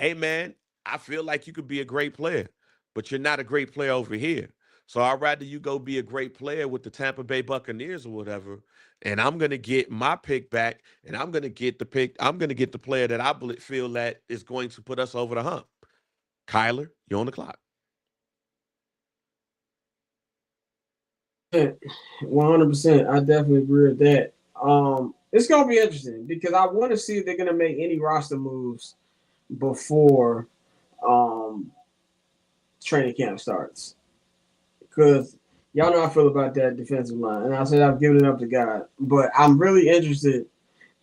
hey man, I feel like you could be a great player, but you're not a great player over here. So I'd rather you go be a great player with the Tampa Bay Buccaneers or whatever, and I'm gonna get my pick back, and I'm gonna get the pick. I'm gonna get the player that I feel that is going to put us over the hump. Kyler, you're on the clock. 100%. I definitely agree with that. It's gonna be interesting because I want to see if they're gonna make any roster moves before training camp starts. Because y'all know how I feel about that defensive line, and I said I've given it up to God. But I'm really interested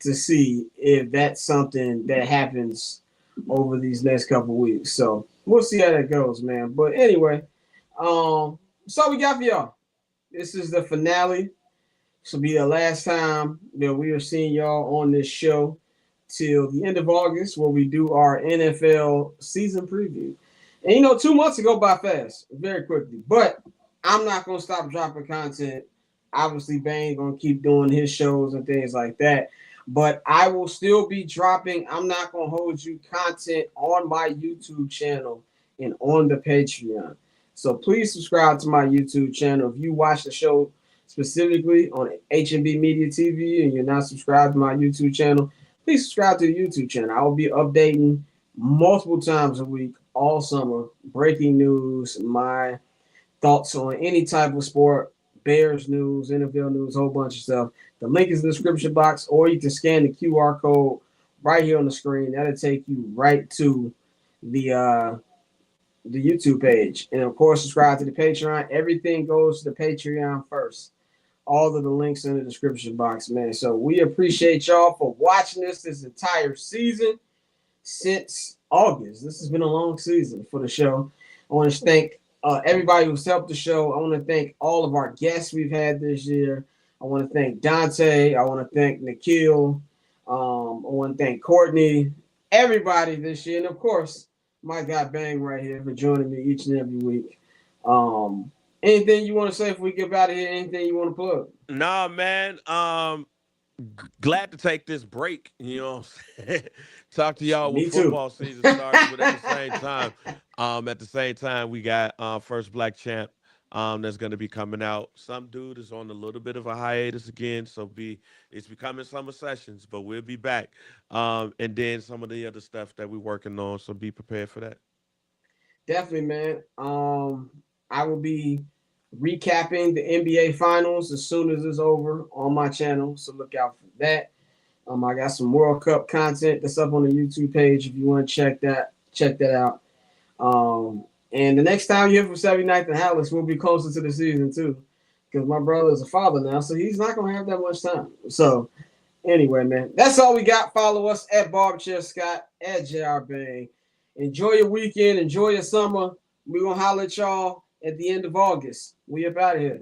to see if that's something that happens over these next couple weeks. So we'll see how that goes, man. But anyway, so we got for y'all. This is the finale. This will be the last time that we are seeing y'all on this show till the end of August, where we do our NFL season preview. And 2 months go by fast, very quickly. But I'm not gonna stop dropping content. Obviously, Bane gonna keep doing his shows and things like that. But I will still be dropping. I'm not gonna hold you content on my YouTube channel and on the Patreon. So please subscribe to my YouTube channel. If you watch the show specifically on H&B Media TV and you're not subscribed to my YouTube channel, please subscribe to the YouTube channel. I will be updating multiple times a week all summer, breaking news, my thoughts on any type of sport, Bears news, NFL news, a whole bunch of stuff. The link is in the description box, or you can scan the QR code right here on the screen. That'll take you right to the YouTube page. And of course, subscribe to the Patreon. Everything goes to the Patreon first. All of the links in the description box, man. So we appreciate y'all for watching this entire season since August. This has been a long season for the show. I want to thank everybody who's helped the show. I want to thank all of our guests we've had this year. I want to thank Dante. I want to thank Nikhil. I want to thank Courtney. Everybody this year. And of course, my guy Bang right here for joining me each and every week. Anything you want to say before we get out of here? Anything you want to plug? Nah, man. Glad to take this break. You know what I'm saying? Talk to y'all when Me too. football season starts, but at the same time, we got First Black Champ that's gonna be coming out. Some dude is on a little bit of a hiatus again, so it's becoming summer sessions, but we'll be back. And then some of the other stuff that we're working on, so be prepared for that. Definitely, man. I will be recapping the NBA Finals as soon as it's over on my channel, so look out for that. I got some World Cup content that's up on the YouTube page if you want to check that out. And the next time you hear from 79th and Hallis, we'll be closer to the season too, because my brother is a father now, so he's not gonna have that much time. So anyway, man, that's all we got. Follow us at Barberchair Scott, at JR Bang. Enjoy your weekend, enjoy your summer. We're gonna holler at y'all at the end of August. We up out of here.